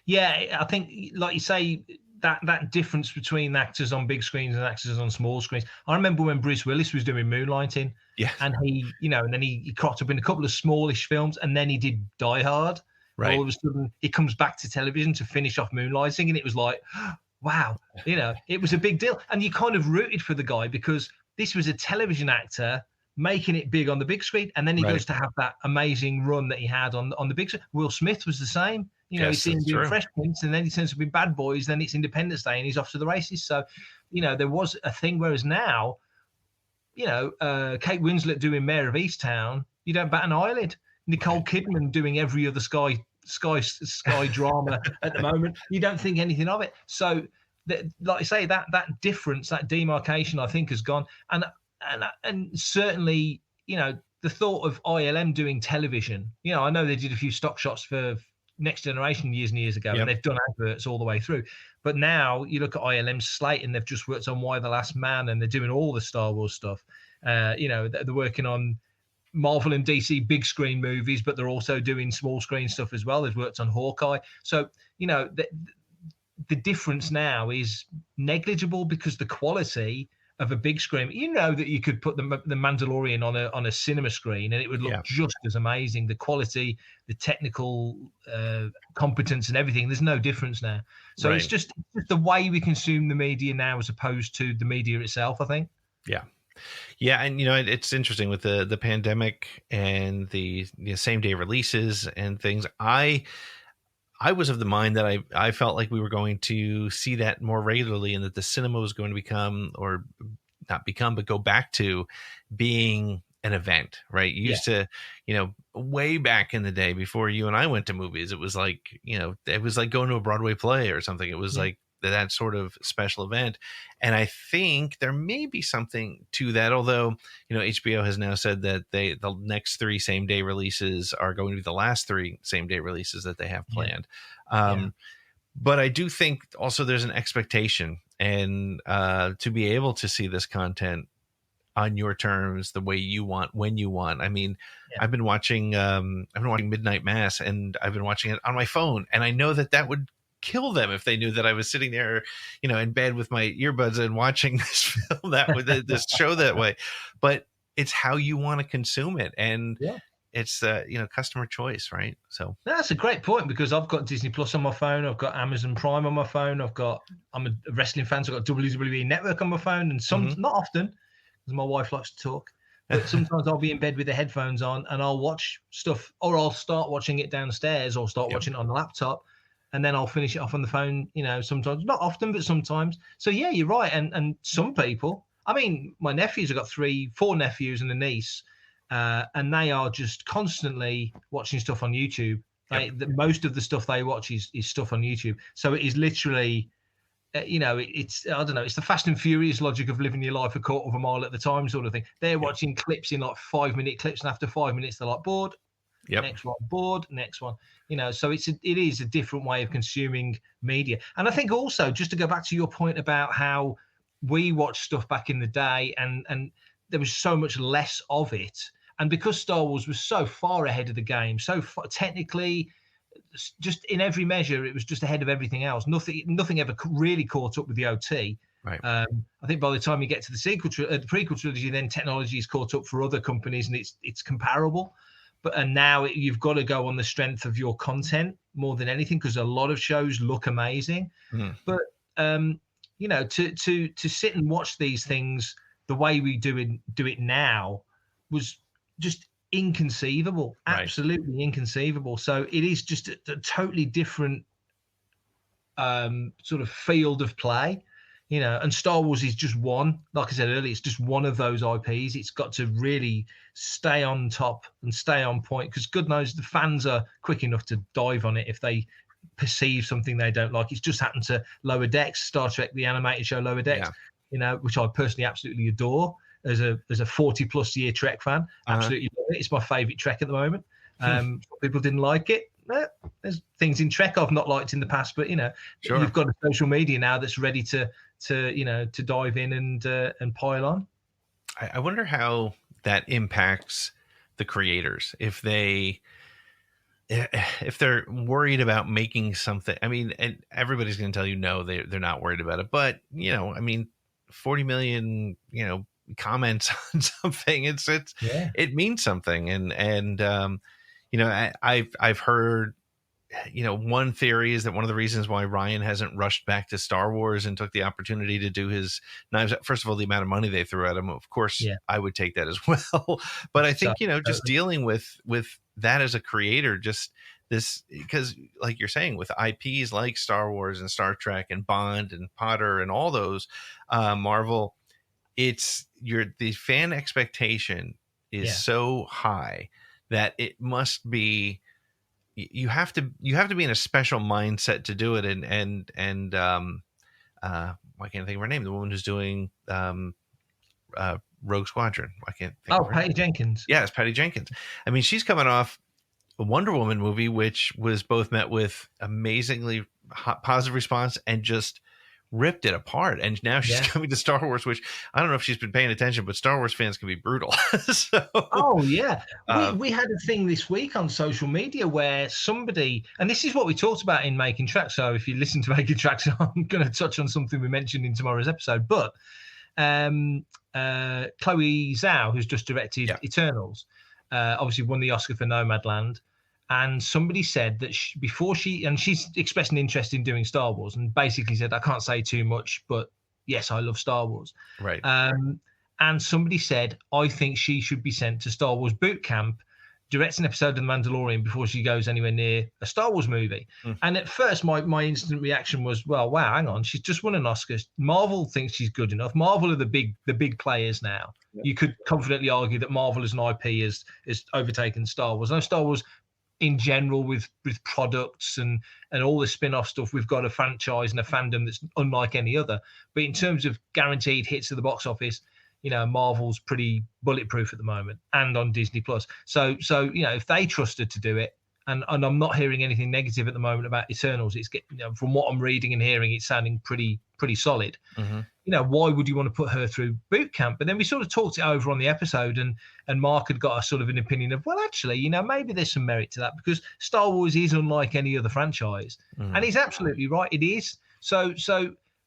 I think, like you say, that difference between actors on big screens and actors on small screens. I remember when Bruce Willis was doing Moonlighting, and he, and then he cropped up in a couple of smallish films, and then he did Die Hard. Right. All of a sudden, he comes back to television to finish off Moonlighting, and it was like, wow, it was a big deal. And you kind of rooted for the guy because this was a television actor making it big on the big screen, and then he goes to have that amazing run that he had on the big screen. Will Smith was the same. He's seen him doing Fresh Prince, and then he turns up in Bad Boys, then it's Independence Day, and he's off to the races. So, there was a thing, whereas now, Kate Winslet doing Mayor of Easttown, you don't bat an eyelid. Nicole Kidman doing every other sky drama at the moment, you don't think anything of it. So, like I say, that difference, that demarcation, I think has gone. And certainly, the thought of ILM doing television, I know they did a few stock shots for Next Generation years and years ago, and they've done adverts all the way through. But now you look at ILM's slate, and they've just worked on Y: The Last Man, and they're doing all the Star Wars stuff. They're working on Marvel and DC big screen movies, but they're also doing small screen stuff as well. They've worked on Hawkeye. So, the difference now is negligible because the quality of a big screen, that you could put the Mandalorian on a cinema screen and it would look just as amazing. The quality, the technical competence and everything, there's no difference now. So it's just the way we consume the media now as opposed to the media itself, I think. Yeah, and it's interesting with the pandemic and the same day releases and things. I was of the mind that I felt like we were going to see that more regularly, and that the cinema was going to go back to being an event, right? You used to, way back in the day before you and I went to movies, it was like, it was like going to a Broadway play or something. It was like that sort of special event. And I think there may be something to that, although, HBO has now said that the next 3 same day releases are going to be the last 3 same day releases that they have planned. But I do think also there's an expectation and to be able to see this content on your terms, the way you want, when you want. I mean, I've been watching Midnight Mass, and I've been watching it on my phone, and I know that would kill them if they knew that I was sitting there, in bed with my earbuds and watching this film this show that way. But it's how you want to consume it, and it's customer choice, right? So that's a great point, because I've got Disney Plus on my phone, I've got Amazon Prime on my phone, I'm a wrestling fan, so I've got WWE Network on my phone, and not often, because my wife likes to talk, but sometimes I'll be in bed with the headphones on and I'll watch stuff, or I'll start watching it downstairs, or start watching it on the laptop, and then I'll finish it off on the phone, sometimes, not often, but sometimes. So yeah, you're right. And some people, I mean, my nephews, I've got 4 nephews and a niece, and they are just constantly watching stuff on YouTube. Most of the stuff they watch is stuff on YouTube. So it is literally, it's, I don't know, it's the Fast and Furious logic of living your life a quarter of a mile at the time sort of thing. They're watching clips in like 5-minute clips, and after 5 minutes they're like bored. Next one, bored. Next one. So it is a different way of consuming media. And I think also, just to go back to your point about how we watched stuff back in the day, and there was so much less of it, and because Star Wars was so far ahead of the game, so far, technically, just in every measure, it was just ahead of everything else. Nothing ever really caught up with the OT. Right. I think by the time you get to the prequel trilogy, then technology is caught up for other companies, and it's comparable. And now you've got to go on the strength of your content more than anything, because a lot of shows look amazing. But to sit and watch these things the way we do it now was just inconceivable. Absolutely inconceivable. So it is just a totally different sort of field of play. And Star Wars is just one. Like I said earlier, it's just one of those IPs. It's got to really stay on top and stay on point, because good knows the fans are quick enough to dive on it if they perceive something they don't like. It's just happened to Lower Decks, Star Trek, the animated show Lower Decks, which I personally absolutely adore as a 40-plus year Trek fan. Absolutely love it. It's my favourite Trek at the moment. People didn't like it. There's things in Trek I've not liked in the past, but you've got a social media now that's ready to dive in and pile on. I wonder how that impacts the creators, if they're worried about making something. I mean, and everybody's going to tell you no, they're not worried about it, but 40 million comments on something, it means something. And I've heard, one theory is that one of the reasons why Ryan hasn't rushed back to Star Wars and took the opportunity to do his Knives Out, first of all, the amount of money they threw at him, of course, I would take that as well. But I think, just dealing with that as a creator, just this, because like you're saying, with IPs like Star Wars and Star Trek and Bond and Potter and all those, Marvel, the fan expectation is so higy that it must be, you have to be in a special mindset to do it. And why can't I think of her name? The woman who's doing Rogue Squadron. I can't think of her Patty name. Jenkins. Yes, Patty Jenkins. I mean, she's coming off a Wonder Woman movie, which was both met with amazingly positive response and just ripped it apart. And now she's coming to Star Wars, which I don't know if she's been paying attention, but Star Wars fans can be brutal. We had a thing this week on social media where somebody, and this is what we talked about in Making Tracks, so if you listen to Making Tracks, I'm going to touch on something we mentioned in tomorrow's episode, but Chloe Zhao, who's just directed Eternals, obviously won the Oscar for Nomadland. And somebody said that she's expressed an interest in doing Star Wars, and basically said, I can't say too much, but yes, I love Star Wars. Right. And somebody said, I think she should be sent to Star Wars boot camp directs an episode of The Mandalorian before she goes anywhere near a Star Wars movie. And at first, my instant reaction was, well, wow, hang on, she's just won an Oscar. Marvel thinks she's good enough. Marvel are the big players now. Yeah. You could confidently argue that Marvel as an IP has overtaken Star Wars. No, Star Wars in general with products and all the spin-off stuff, we've got a franchise and a fandom that's unlike any other. But in terms of guaranteed hits at the box office, Marvel's pretty bulletproof at the moment and on Disney Plus. So if they trusted to do it, and I'm not hearing anything negative at the moment about Eternals, it's from what I'm reading and hearing, it's sounding pretty solid. Why would you want to put her through boot camp? But then we sort of talked it over on the episode, and Mark had got a sort of an opinion of, well, actually, maybe there's some merit to that because Star Wars is unlike any other franchise, and he's absolutely right, it is. So,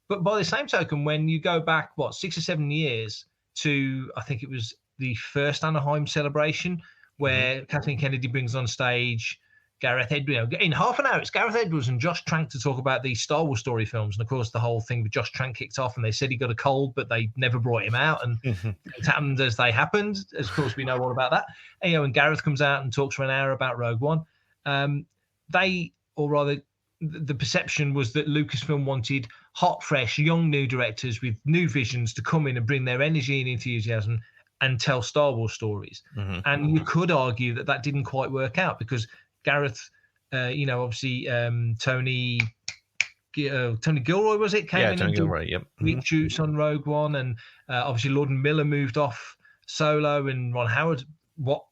but by the same token, when you go back 6 or 7 years to, I think it was the first Anaheim celebration where Kathleen Kennedy brings on stage Gareth Edwards. In half an hour, it's Gareth Edwards and Josh Trank to talk about the Star Wars story films. And of course, the whole thing with Josh Trank kicked off and they said he got a cold, but they never brought him out. And things happened as they happened. Of course, we know all about that. And Gareth comes out and talks for an hour about Rogue One. The perception was that Lucasfilm wanted hot, fresh, young, new directors with new visions to come in and bring their energy and enthusiasm and tell Star Wars stories. And you could argue that didn't quite work out because Gareth, obviously Tony Gilroy, was it? Came in Tony and Gilroy, yep. Green shoots on Rogue One, and obviously Lord and Miller moved off Solo, and Ron Howard, what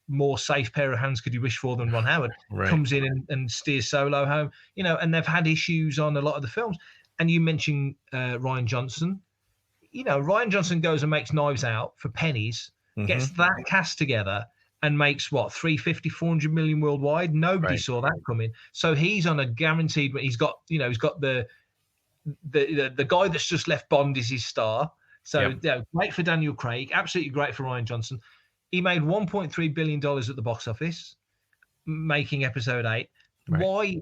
more safe pair of hands could you wish for than Ron Howard? Right. Comes in and steers Solo home, and they've had issues on a lot of the films. And you mentioned Rian Johnson. Rian Johnson goes and makes Knives Out for pennies, gets that cast together and makes 350, 400 million worldwide. Nobody saw that coming. So he's on a guaranteed. He's got the guy that's just left Bond is his star. So great for Daniel Craig, absolutely great for Rian Johnson. He made $1.3 billion at the box office, making Episode 8. Right. Why?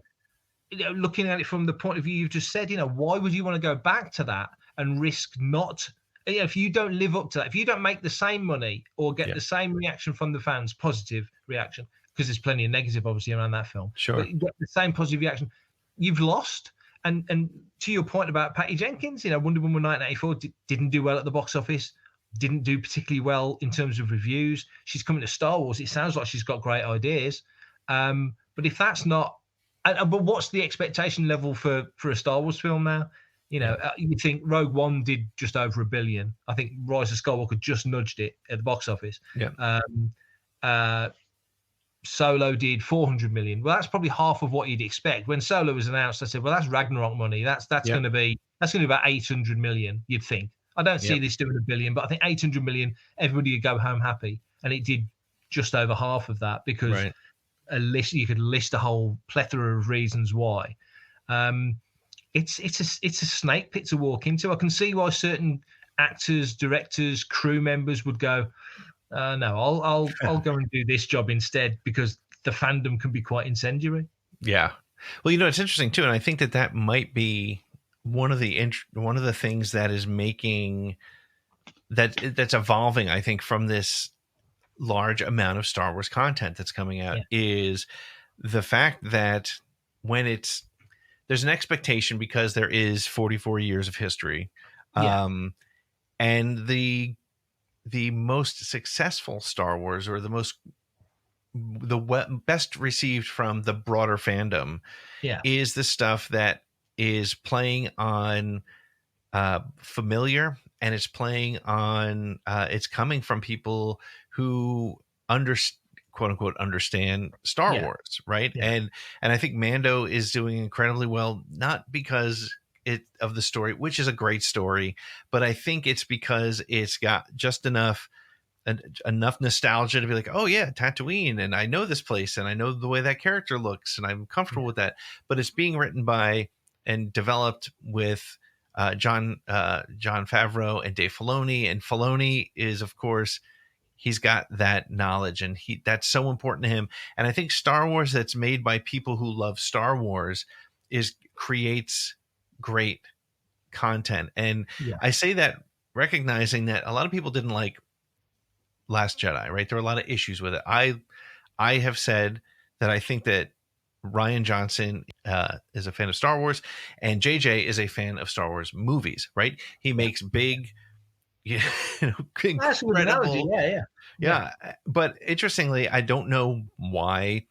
Looking at it from the point of view you've just said, why would you want to go back to that and risk not? If you don't live up to that, if you don't make the same money or get the same reaction from the fans, positive reaction, because there's plenty of negative obviously around that film. Sure. But you get the same positive reaction, you've lost. And to your point about Patty Jenkins, Wonder Woman 1984 didn't do well at the box office, didn't do particularly well in terms of reviews. She's coming to Star Wars. It sounds like she's got great ideas. But if that's not, but what's the expectation level for a Star Wars film now? You think Rogue One did just over $1 billion. I think Rise of Skywalker just nudged it at the box office. Yeah. Solo did 400 million. Well, that's probably half of what you'd expect. When Solo was announced, I said, well, that's Ragnarok money. That's going to be about 800 million, you'd think. I don't see this doing $1 billion, but I think 800 million, everybody would go home happy. And it did just over half of that because you could list a whole plethora of reasons why. It's a snake pit to walk into. I can see why certain actors, directors, crew members would go, no, I'll go and do this job instead because the fandom can be quite incendiary. Yeah. Well, it's interesting too, and I think that might be one of the things that is making that's evolving. I think from this large amount of Star Wars content that's coming out is the fact that when there's an expectation because there is 44 years of history, and the most successful Star Wars or the best received from the broader fandom is the stuff that is playing on familiar, and it's playing on it's coming from people who quote unquote understand Star Wars, right? And I think Mando is doing incredibly well, not because of the story, which is a great story, but I think it's because it's got just enough nostalgia to be like, oh yeah, Tatooine, and I know this place, and I know the way that character looks, and I'm comfortable with that. But it's being written by and developed with John Favreau and Dave Filoni, and Filoni is, of course, he's got that knowledge, and that's so important to him. And I think Star Wars that's made by people who love Star Wars creates great content. And I say that recognizing that a lot of people didn't like Last Jedi, right? There were a lot of issues with it. I I have said that I think that Ryan Johnson is a fan of Star Wars, and JJ is a fan of Star Wars movies, right? He makes big, That's a good analogy. incredible. Yeah. But interestingly, I don't know why.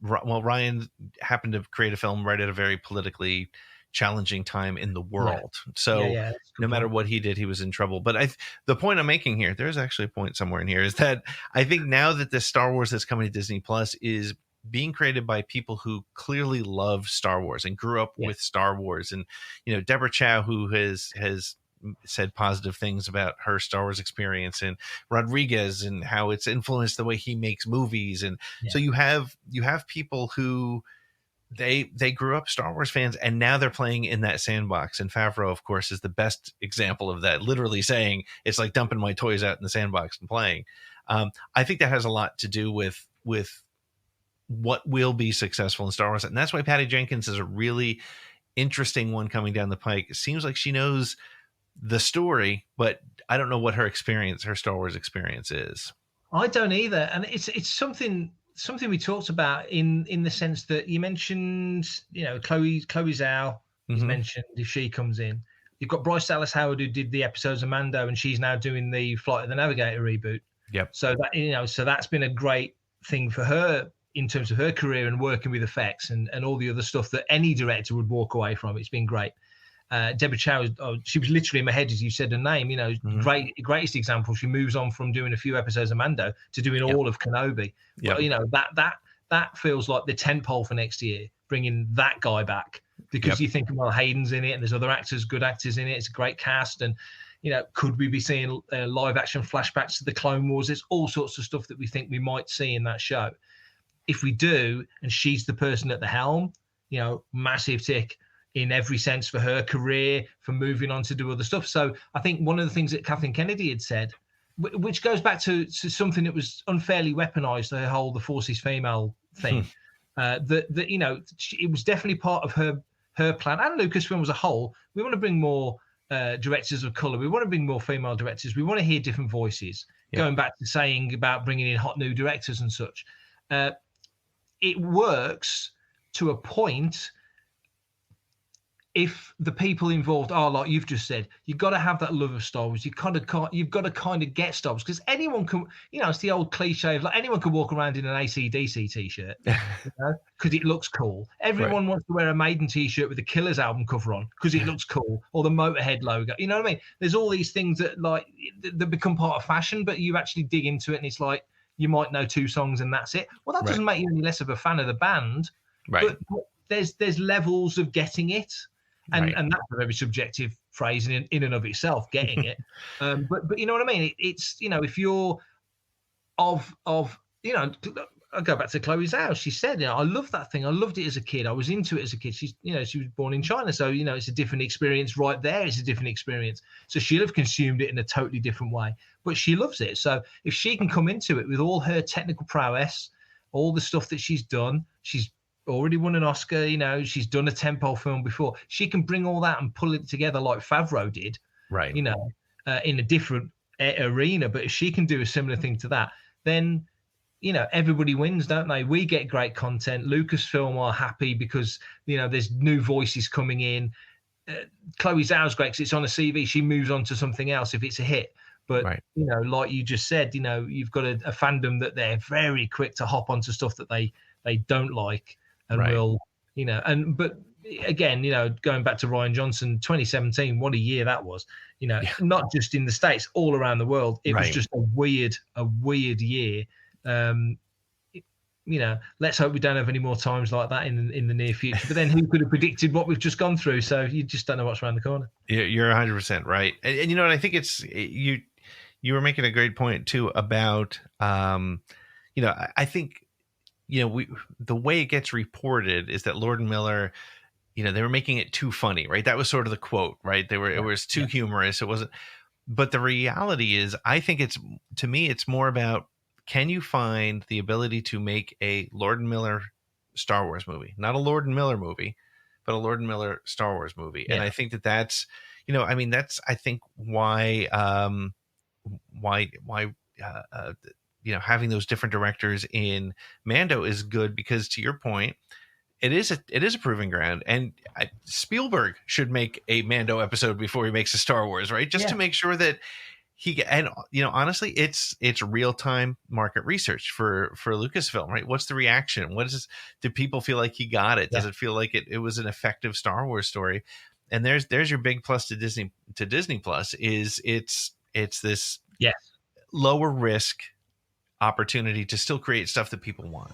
Well, Ryan happened to create a film right at a very politically challenging time in the world. So no matter what he did, he was in trouble. But the point I'm making here, there's actually a point somewhere in here, is that I think now that this Star Wars that's coming to Disney Plus is being created by people who clearly love Star Wars and grew up with Star Wars. And, Deborah Chow, who has said positive things about her Star Wars experience, and Rodriguez and how it's influenced the way he makes movies. And so you have people who they grew up Star Wars fans, and now they're playing in that sandbox. And Favreau, of course, is the best example of that, literally saying it's like dumping my toys out in the sandbox and playing. I think that has a lot to do with what will be successful in Star Wars. And that's why Patty Jenkins is a really interesting one coming down the pike. It seems like she knows the story, but I don't know what her Star Wars experience is. I don't either. And it's something we talked about in the sense that you mentioned, Chloe Zhao is mentioned if she comes in. You've got Bryce Dallas Howard, who did the episodes of Mando, and she's now doing the Flight of the Navigator reboot. Yep. So that, so that's been a great thing for her in terms of her career and working with effects and all the other stuff that any director would walk away from. It's been great. Deborah Chow, she was literally in my head as you said her name. Greatest example. She moves on from doing a few episodes of Mando to doing all of Kenobi. Yep. But, that feels like the tentpole for next year, bringing that guy back, because you think, well, Hayden's in it and there's other actors, good actors in it. It's a great cast, and could we be seeing live action flashbacks to the Clone Wars? There's all sorts of stuff that we think we might see in that show. If we do, and she's the person at the helm, massive tick in every sense for her career, for moving on to do other stuff. So I think one of the things that Kathleen Kennedy had said, which goes back to something that was unfairly weaponized, the Force is female thing, that it was definitely part of her plan, and Lucasfilm as a whole. We want to bring more directors of color. We want to bring more female directors. We want to hear different voices. Going back to saying about bringing in hot new directors and such. It works to a point if the people involved are, like you've just said, you've got to have that love of Star Wars. You've got to kind of get Star Wars, because anyone can, it's the old cliche of like anyone can walk around in an AC/DC t-shirt because it looks cool. Everyone wants to wear a Maiden t-shirt with the Killers album cover on because it looks cool, or the Motorhead logo. You know what I mean? There's all these things that that become part of fashion, but you actually dig into it and it's like, you might know 2 songs and that's it. Well, that doesn't make you any less of a fan of the band. Right. But there's levels of getting it. And that's a very subjective phrase in and of itself, getting it. But you know what I mean? It's, if you're I go back to Chloe Zhao. She said, I love that thing. I loved it as a kid. I was into it as a kid. She was born in China. So, it's a different experience right there. It's a different experience. So she'll have consumed it in a totally different way, but she loves it. So if she can come into it with all her technical prowess, all the stuff that she's done, she's already won an Oscar, she's done a tentpole film before. She can bring all that and pull it together like Favreau did, in a different arena. But if she can do a similar thing to that, then everybody wins, don't they? We get great content. Lucasfilm are happy because there's new voices coming in. Chloe Zhao's great because it's on a CV. She moves on to something else if it's a hit. But like you just said, you've got a fandom that they're very quick to hop onto stuff that they don't like, and will but again, going back to Ryan Johnson, 2017, what a year that was. Not just in the States, all around the world. It was just a weird year. Let's hope we don't have any more times like that in the near future. But then who could have predicted what we've just gone through? So you just don't know what's around the corner. You're 100% right. And you know what? I think it's you were making a great point too about I think the way it gets reported is that Lord and Miller, they were making it too funny, right? That was sort of the quote, right? It was too humorous. It wasn't. But the reality is, I think to me, it's more about, can you find the ability to make a Lord and Miller Star Wars movie, not a Lord and Miller movie, but a Lord and Miller Star Wars movie? And I think that's, that's I think why having those different directors in Mando is good, because to your point, it is a proving ground, and Spielberg should make a Mando episode before he makes a Star Wars, right? Just to make sure that honestly, it's real time market research for Lucasfilm, right? What's the reaction? Do people feel like he got it? Does it feel like it was an effective Star Wars story? And there's your big plus to Disney Plus is it's this lower risk opportunity to still create stuff that people want.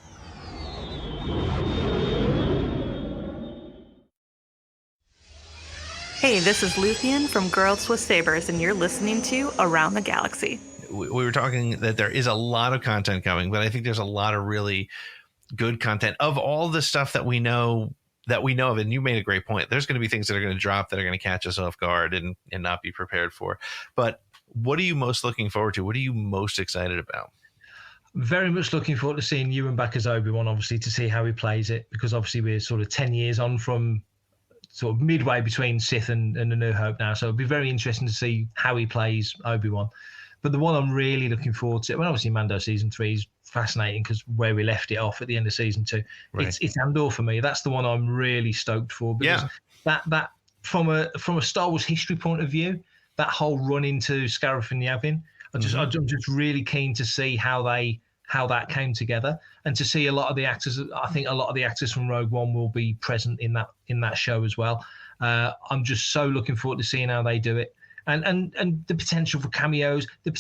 Hey, this is Luthien from Girls with Sabers, and you're listening to Around the Galaxy. We were talking that there is a lot of content coming, but I think there's a lot of really good content of all the stuff that we know of. And you made a great point. There's going to be things that are going to drop that are going to catch us off guard and not be prepared for. But what are you most looking forward to? What are you most excited about? Very much looking forward to seeing Ewan back as Obi-Wan, obviously, to see how he plays it, because obviously we're sort of 10 years on from sort of midway between Sith and A New Hope now. So it'll be very interesting to see how he plays Obi-Wan. But the one I'm really looking forward to, well, obviously Mando season 3 is fascinating because where we left it off at the end of season 2, right. It's Andor for me. That's the one I'm really stoked for, because that from a Star Wars history point of view, that whole run into Scarif and Yavin, I'm just really keen to see how that came together, and to see a lot of the actors. I think a lot of the actors from Rogue One will be present in that show as well. I'm just so looking forward to seeing how they do it, and the potential for cameos, the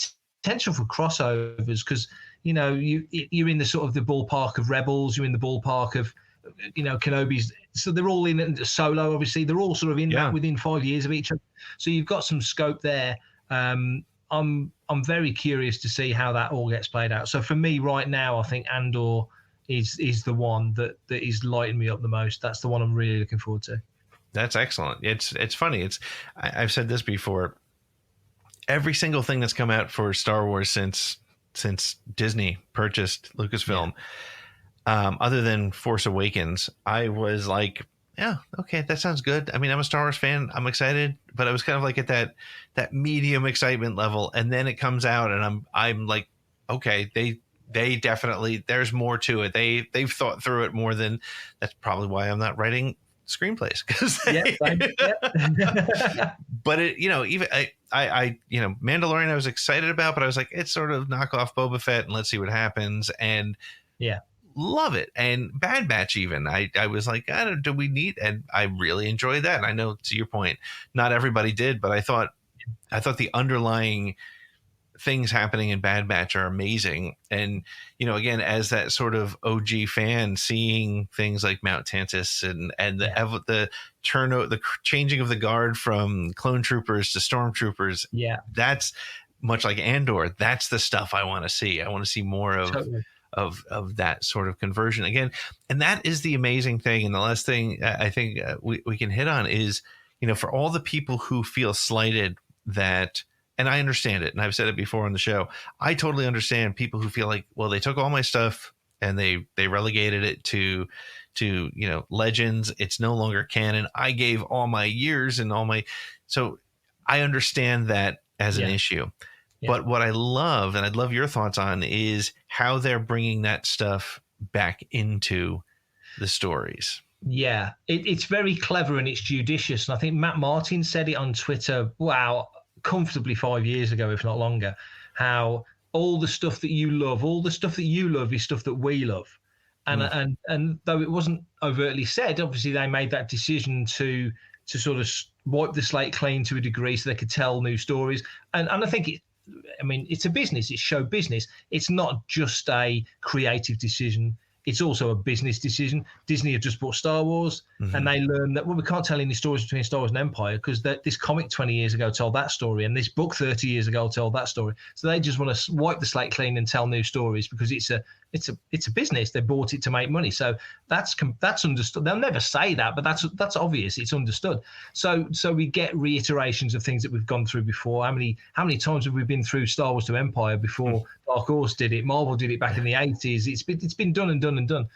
potential for crossovers, because you're in the sort of the ballpark of Rebels, you're in the ballpark of Kenobi's. So they're all in Solo, obviously. They're all sort of in that within 5 years of each other. So you've got some scope there. I'm very curious to see how that all gets played out. So for me right now, I think Andor is the one that is lighting me up the most. That's the one I'm really looking forward to. That's excellent. It's funny. I've said this before. Every single thing that's come out for Star Wars since Disney purchased Lucasfilm, other than Force Awakens, I was like, yeah, okay, that sounds good. I mean, I'm a Star Wars fan. I'm excited, but I was kind of like at that medium excitement level, and then it comes out, and I'm like, okay, they definitely, there's more to it. They've thought through it more than. That's probably why I'm not writing screenplays, because but it, even I Mandalorian I was excited about, but I was like, it's sort of knockoff Boba Fett, and let's see what happens. And love it. And Bad Batch, even I was like, do we need? And I really enjoyed that. And I know, to your point, not everybody did, but I thought the underlying things happening in Bad Batch are amazing. And again, as that sort of OG fan, seeing things like Mount Tantus and the changing of the guard from clone troopers to stormtroopers, that's much like Andor. That's the stuff I want to see. I want to see more of. Totally. Of that sort of conversion again. And that is the amazing thing. And the last thing I think we can hit on is, for all the people who feel slighted that, and I understand it, and I've said it before on the show, I totally understand people who feel like, well, they took all my stuff and they relegated it to Legends. It's no longer canon. I gave all my years and so I understand that as an issue. But what I love, and I'd love your thoughts on, is how they're bringing that stuff back into the stories. Yeah, it's very clever and it's judicious. And I think Matt Martin said it on Twitter, comfortably 5 years ago, if not longer, how all the stuff that you love is stuff that we love. And though it wasn't overtly said, obviously they made that decision to sort of wipe the slate clean to a degree so they could tell new stories. And I think it's a business. It's show business. It's not just a creative decision. It's also a business decision. Disney have just bought Star Wars, and they learned that, we can't tell any stories between Star Wars and Empire because this comic 20 years ago told that story, and this book 30 years ago told that story. So they just want to wipe the slate clean and tell new stories because it's a business. They bought it to make money. So that's understood. They'll never say that, but that's obvious. It's understood. So we get reiterations of things that we've gone through before. How many times have we been through Star Wars to Empire before? Dark Horse did it. Marvel did it back in the 80s. It's been done and done and done.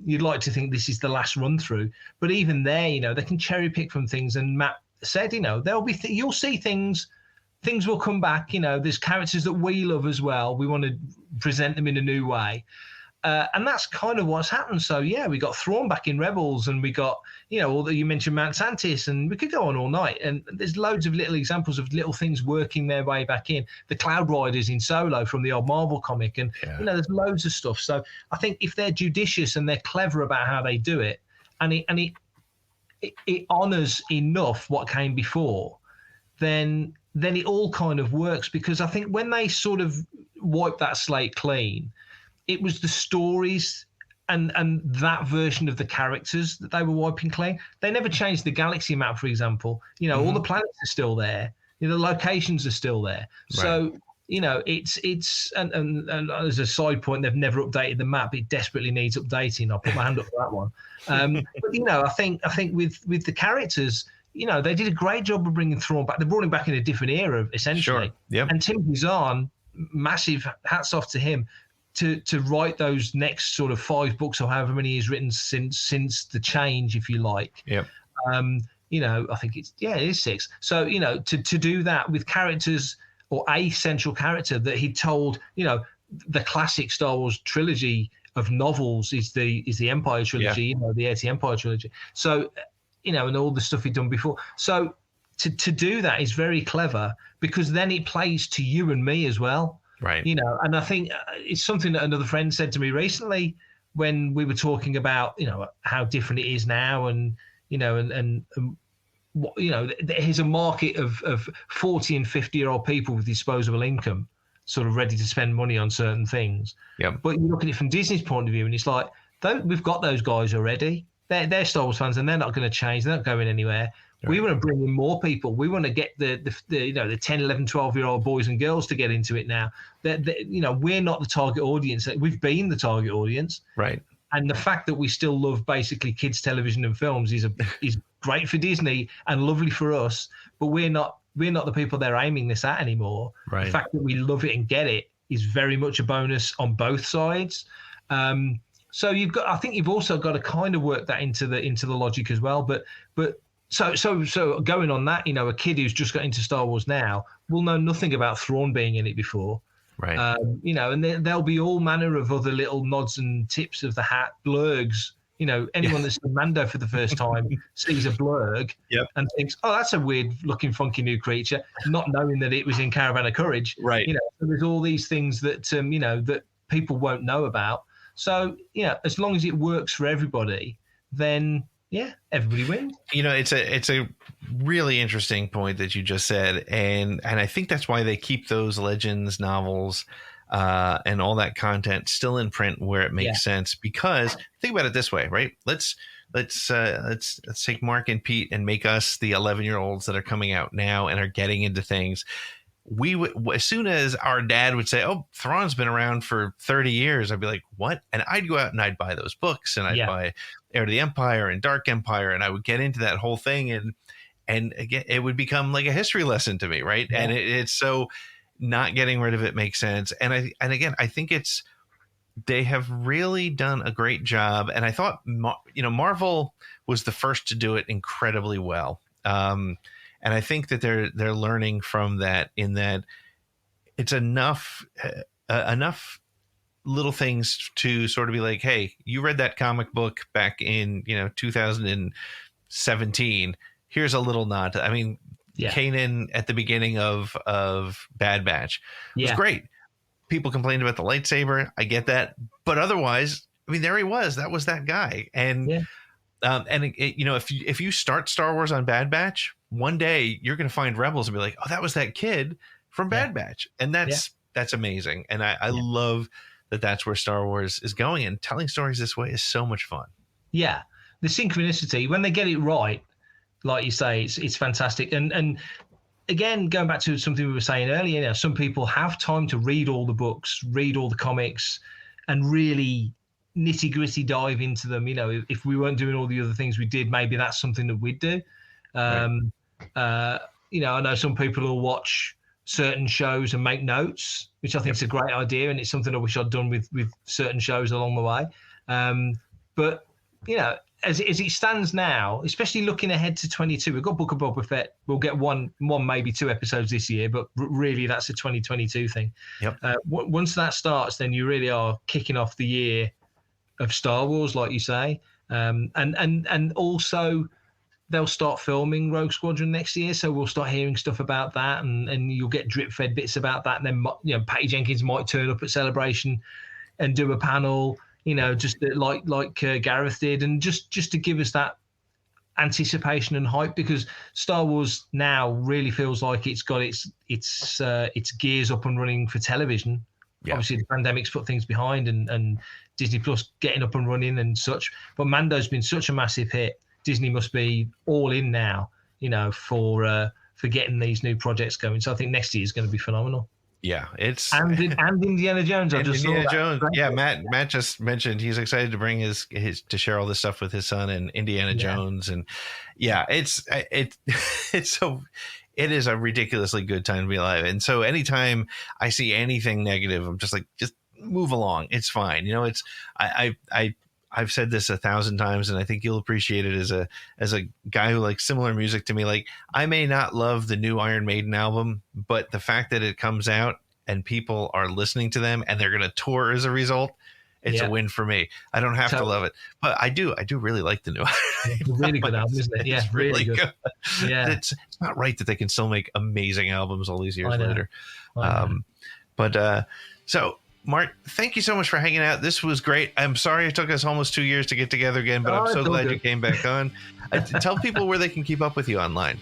You'd like to think this is the last run through, but even there, they can cherry pick from things. And Matt said, you'll see things things will come back. There's characters that we love as well. We want to present them in a new way. And that's kind of what's happened. So, yeah, we got Thrawn back in Rebels, and we got, although you mentioned Mount Santis, and we could go on all night. And there's loads of little examples of little things working their way back in. The Cloud Riders in Solo from the old Marvel comic. And, there's loads of stuff. So I think if they're judicious and they're clever about how they do it, and it honors enough what came before, then it all kind of works. Because I think when they sort of wipe that slate clean, it was the stories and that version of the characters that they were wiping clean. They never changed the galaxy map, for example. All the planets are still there. The locations are still there. Right. So, it's and as a side point, they've never updated the map. It desperately needs updating. I'll put my hand up for that one. But I think with the characters, they did a great job of bringing Thrawn back. They brought him back in a different era, essentially. Sure. Yep. And Tim Zahn, massive hats off to him. To write those next sort of 5 books or however many he's written since the change, if you like. Yep. I think it is 6. So, to do that with characters or a central character that he told, the classic Star Wars trilogy of novels is the Empire trilogy, the Heir to the Empire trilogy. So, and all the stuff he'd done before. So to do that is very clever, because then it plays to you and me as well. Right. And I think it's something that another friend said to me recently when we were talking about, how different it is now, and, there's a market of 40 and 50-year-old people with disposable income sort of ready to spend money on certain things. Yeah. But you look at it from Disney's point of view, and it's like, we've got those guys already. They're Star Wars fans, and they're not going to change. They're not going anywhere. Right. We want to bring in more people. We want to get the 10, 11, 12-year-old boys and girls to get into it now. We're not the target audience. We've been the target audience. Right. And the fact that we still love basically kids' television and films is great for Disney and lovely for us. But we're not the people they're aiming this at anymore. Right. The fact that we love it and get it is very much a bonus on both sides. So I think you've also got to kind of work that into the logic as well. But so going on that, a kid who's just got into Star Wars now will know nothing about Thrawn being in it before. Right. And there'll be all manner of other little nods and tips of the hat, blurgs. Anyone that's seen Mando for the first time sees a blurg and thinks, oh, that's a weird looking, funky new creature, not knowing that it was in Caravan of Courage. Right. So there's all these things that, that people won't know about. So, as long as it works for everybody, then everybody wins. It's a really interesting point that you just said, and I think that's why they keep those Legends novels and all that content still in print where it makes sense. Because think about it this way, right? Let's take Mark and Pete and make us the 11-year-olds that are coming out now and are getting into things. We would, as soon as our dad would say, "Oh, Thrawn's been around for 30 years," I'd be like, "What?" And I'd go out and I'd buy those books, and I'd buy Heir to the Empire and Dark Empire, and I would get into that whole thing, and again, it would become like a history lesson to me, right? Yeah. And it's so not getting rid of it makes sense. And again, I think they have really done a great job, and I thought Marvel was the first to do it incredibly well. And I think that they're learning from that, in that it's enough little things to sort of be like, hey, you read that comic book back in 2017. Here's a little nod. Kanan at the beginning of Bad Batch was great. People complained about the lightsaber. I get that, but otherwise, there he was. That was that guy. And if you start Star Wars on Bad Batch, one day you're going to find Rebels and be like, oh, that was that kid from Bad Batch. And that's amazing. And I love that that's where Star Wars is going, and telling stories this way is so much fun. Yeah. The synchronicity, when they get it right, like you say, it's fantastic. And again, going back to something we were saying earlier, some people have time to read all the books, read all the comics, and really nitty gritty dive into them. If we weren't doing all the other things we did, maybe that's something that we'd do. I know some people will watch certain shows and make notes, which I think is a great idea, and it's something I wish I'd done with certain shows along the way. But as it stands now, especially looking ahead to 22, we've got Book of Boba Fett. We'll get one, maybe 2 episodes this year, but really that's a 2022 thing. Yep. Once that starts, then you really are kicking off the year of Star Wars, like you say, and also they'll start filming Rogue Squadron next year, so we'll start hearing stuff about that, and you'll get drip-fed bits about that, and then Patty Jenkins might turn up at Celebration and do a panel. Just like Gareth did, and just to give us that anticipation and hype, because Star Wars now really feels like it's got its gears up and running for television. Yeah. Obviously, the pandemic's put things behind, and Disney Plus getting up and running and such. But Mando's been such a massive hit. Disney must be all in now, for getting these new projects going. So I think next year is going to be phenomenal. Yeah, it's and Indiana Jones. Indiana Jones. Yeah, Matt just mentioned he's excited to bring his to share all this stuff with his son and Indiana Jones, and it is a ridiculously good time to be alive. And so anytime I see anything negative, I'm just like, just move along. It's fine. I've said this 1,000 times, and I think you'll appreciate it as a guy who likes similar music to me. Like, I may not love the new Iron Maiden album, but the fact that it comes out and people are listening to them and they're going to tour as a result, it's a win for me. I don't have to love it, but I do really like the new Iron Maiden. It's a really good album, isn't it? Yeah, really good. Yeah, it's not right that they can still make amazing albums all these years later. So. Mark, thank you so much for hanging out. This was great. I'm sorry it took us almost 2 years to get together again, but I'm so glad you came back on. Tell people where they can keep up with you online.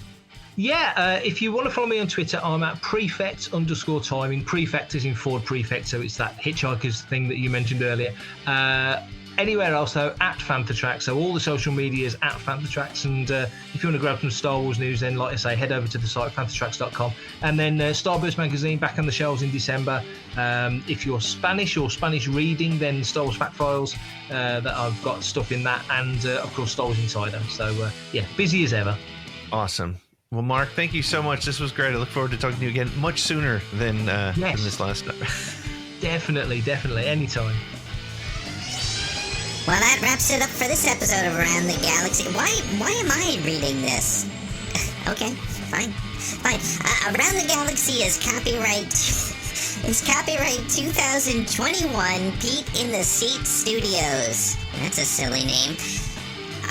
Yeah, if you want to follow me on Twitter, I'm at prefect_timing. Prefect is in Ford Prefect, so it's that hitchhikers thing that you mentioned earlier. Anywhere else, though, at Fanthatrack. So all the social medias at Fanthatracks. And if you want to grab some Star Wars news, then, like I say, head over to the site, fanthatracks.com. And then Starburst Magazine back on the shelves in December. If you're Spanish or Spanish reading, then Star Wars Fact Files, that I've got stuff in that. And, of course, Star Wars Insider. So, busy as ever. Awesome. Well, Mark, thank you so much. This was great. I look forward to talking to you again much sooner than this last time. Definitely. Anytime. Well, that wraps it up for this episode of Around the Galaxy. Why am I reading this? Okay, fine. Around the Galaxy is copyright 2021 Pete in the Seat Studios. That's a silly name.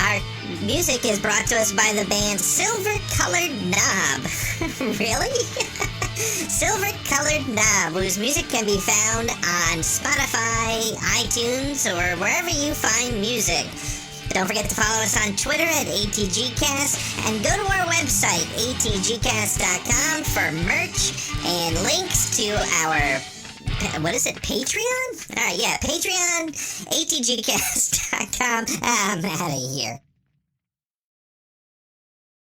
Our music is brought to us by the band Silver Colored Knob. Really? Silver Colored Knob, whose music can be found on Spotify, iTunes, or wherever you find music. Don't forget to follow us on Twitter at ATGcast, and go to our website, atgcast.com, for merch and links to our, Patreon? Alright, Patreon, atgcast.com. I'm out of here.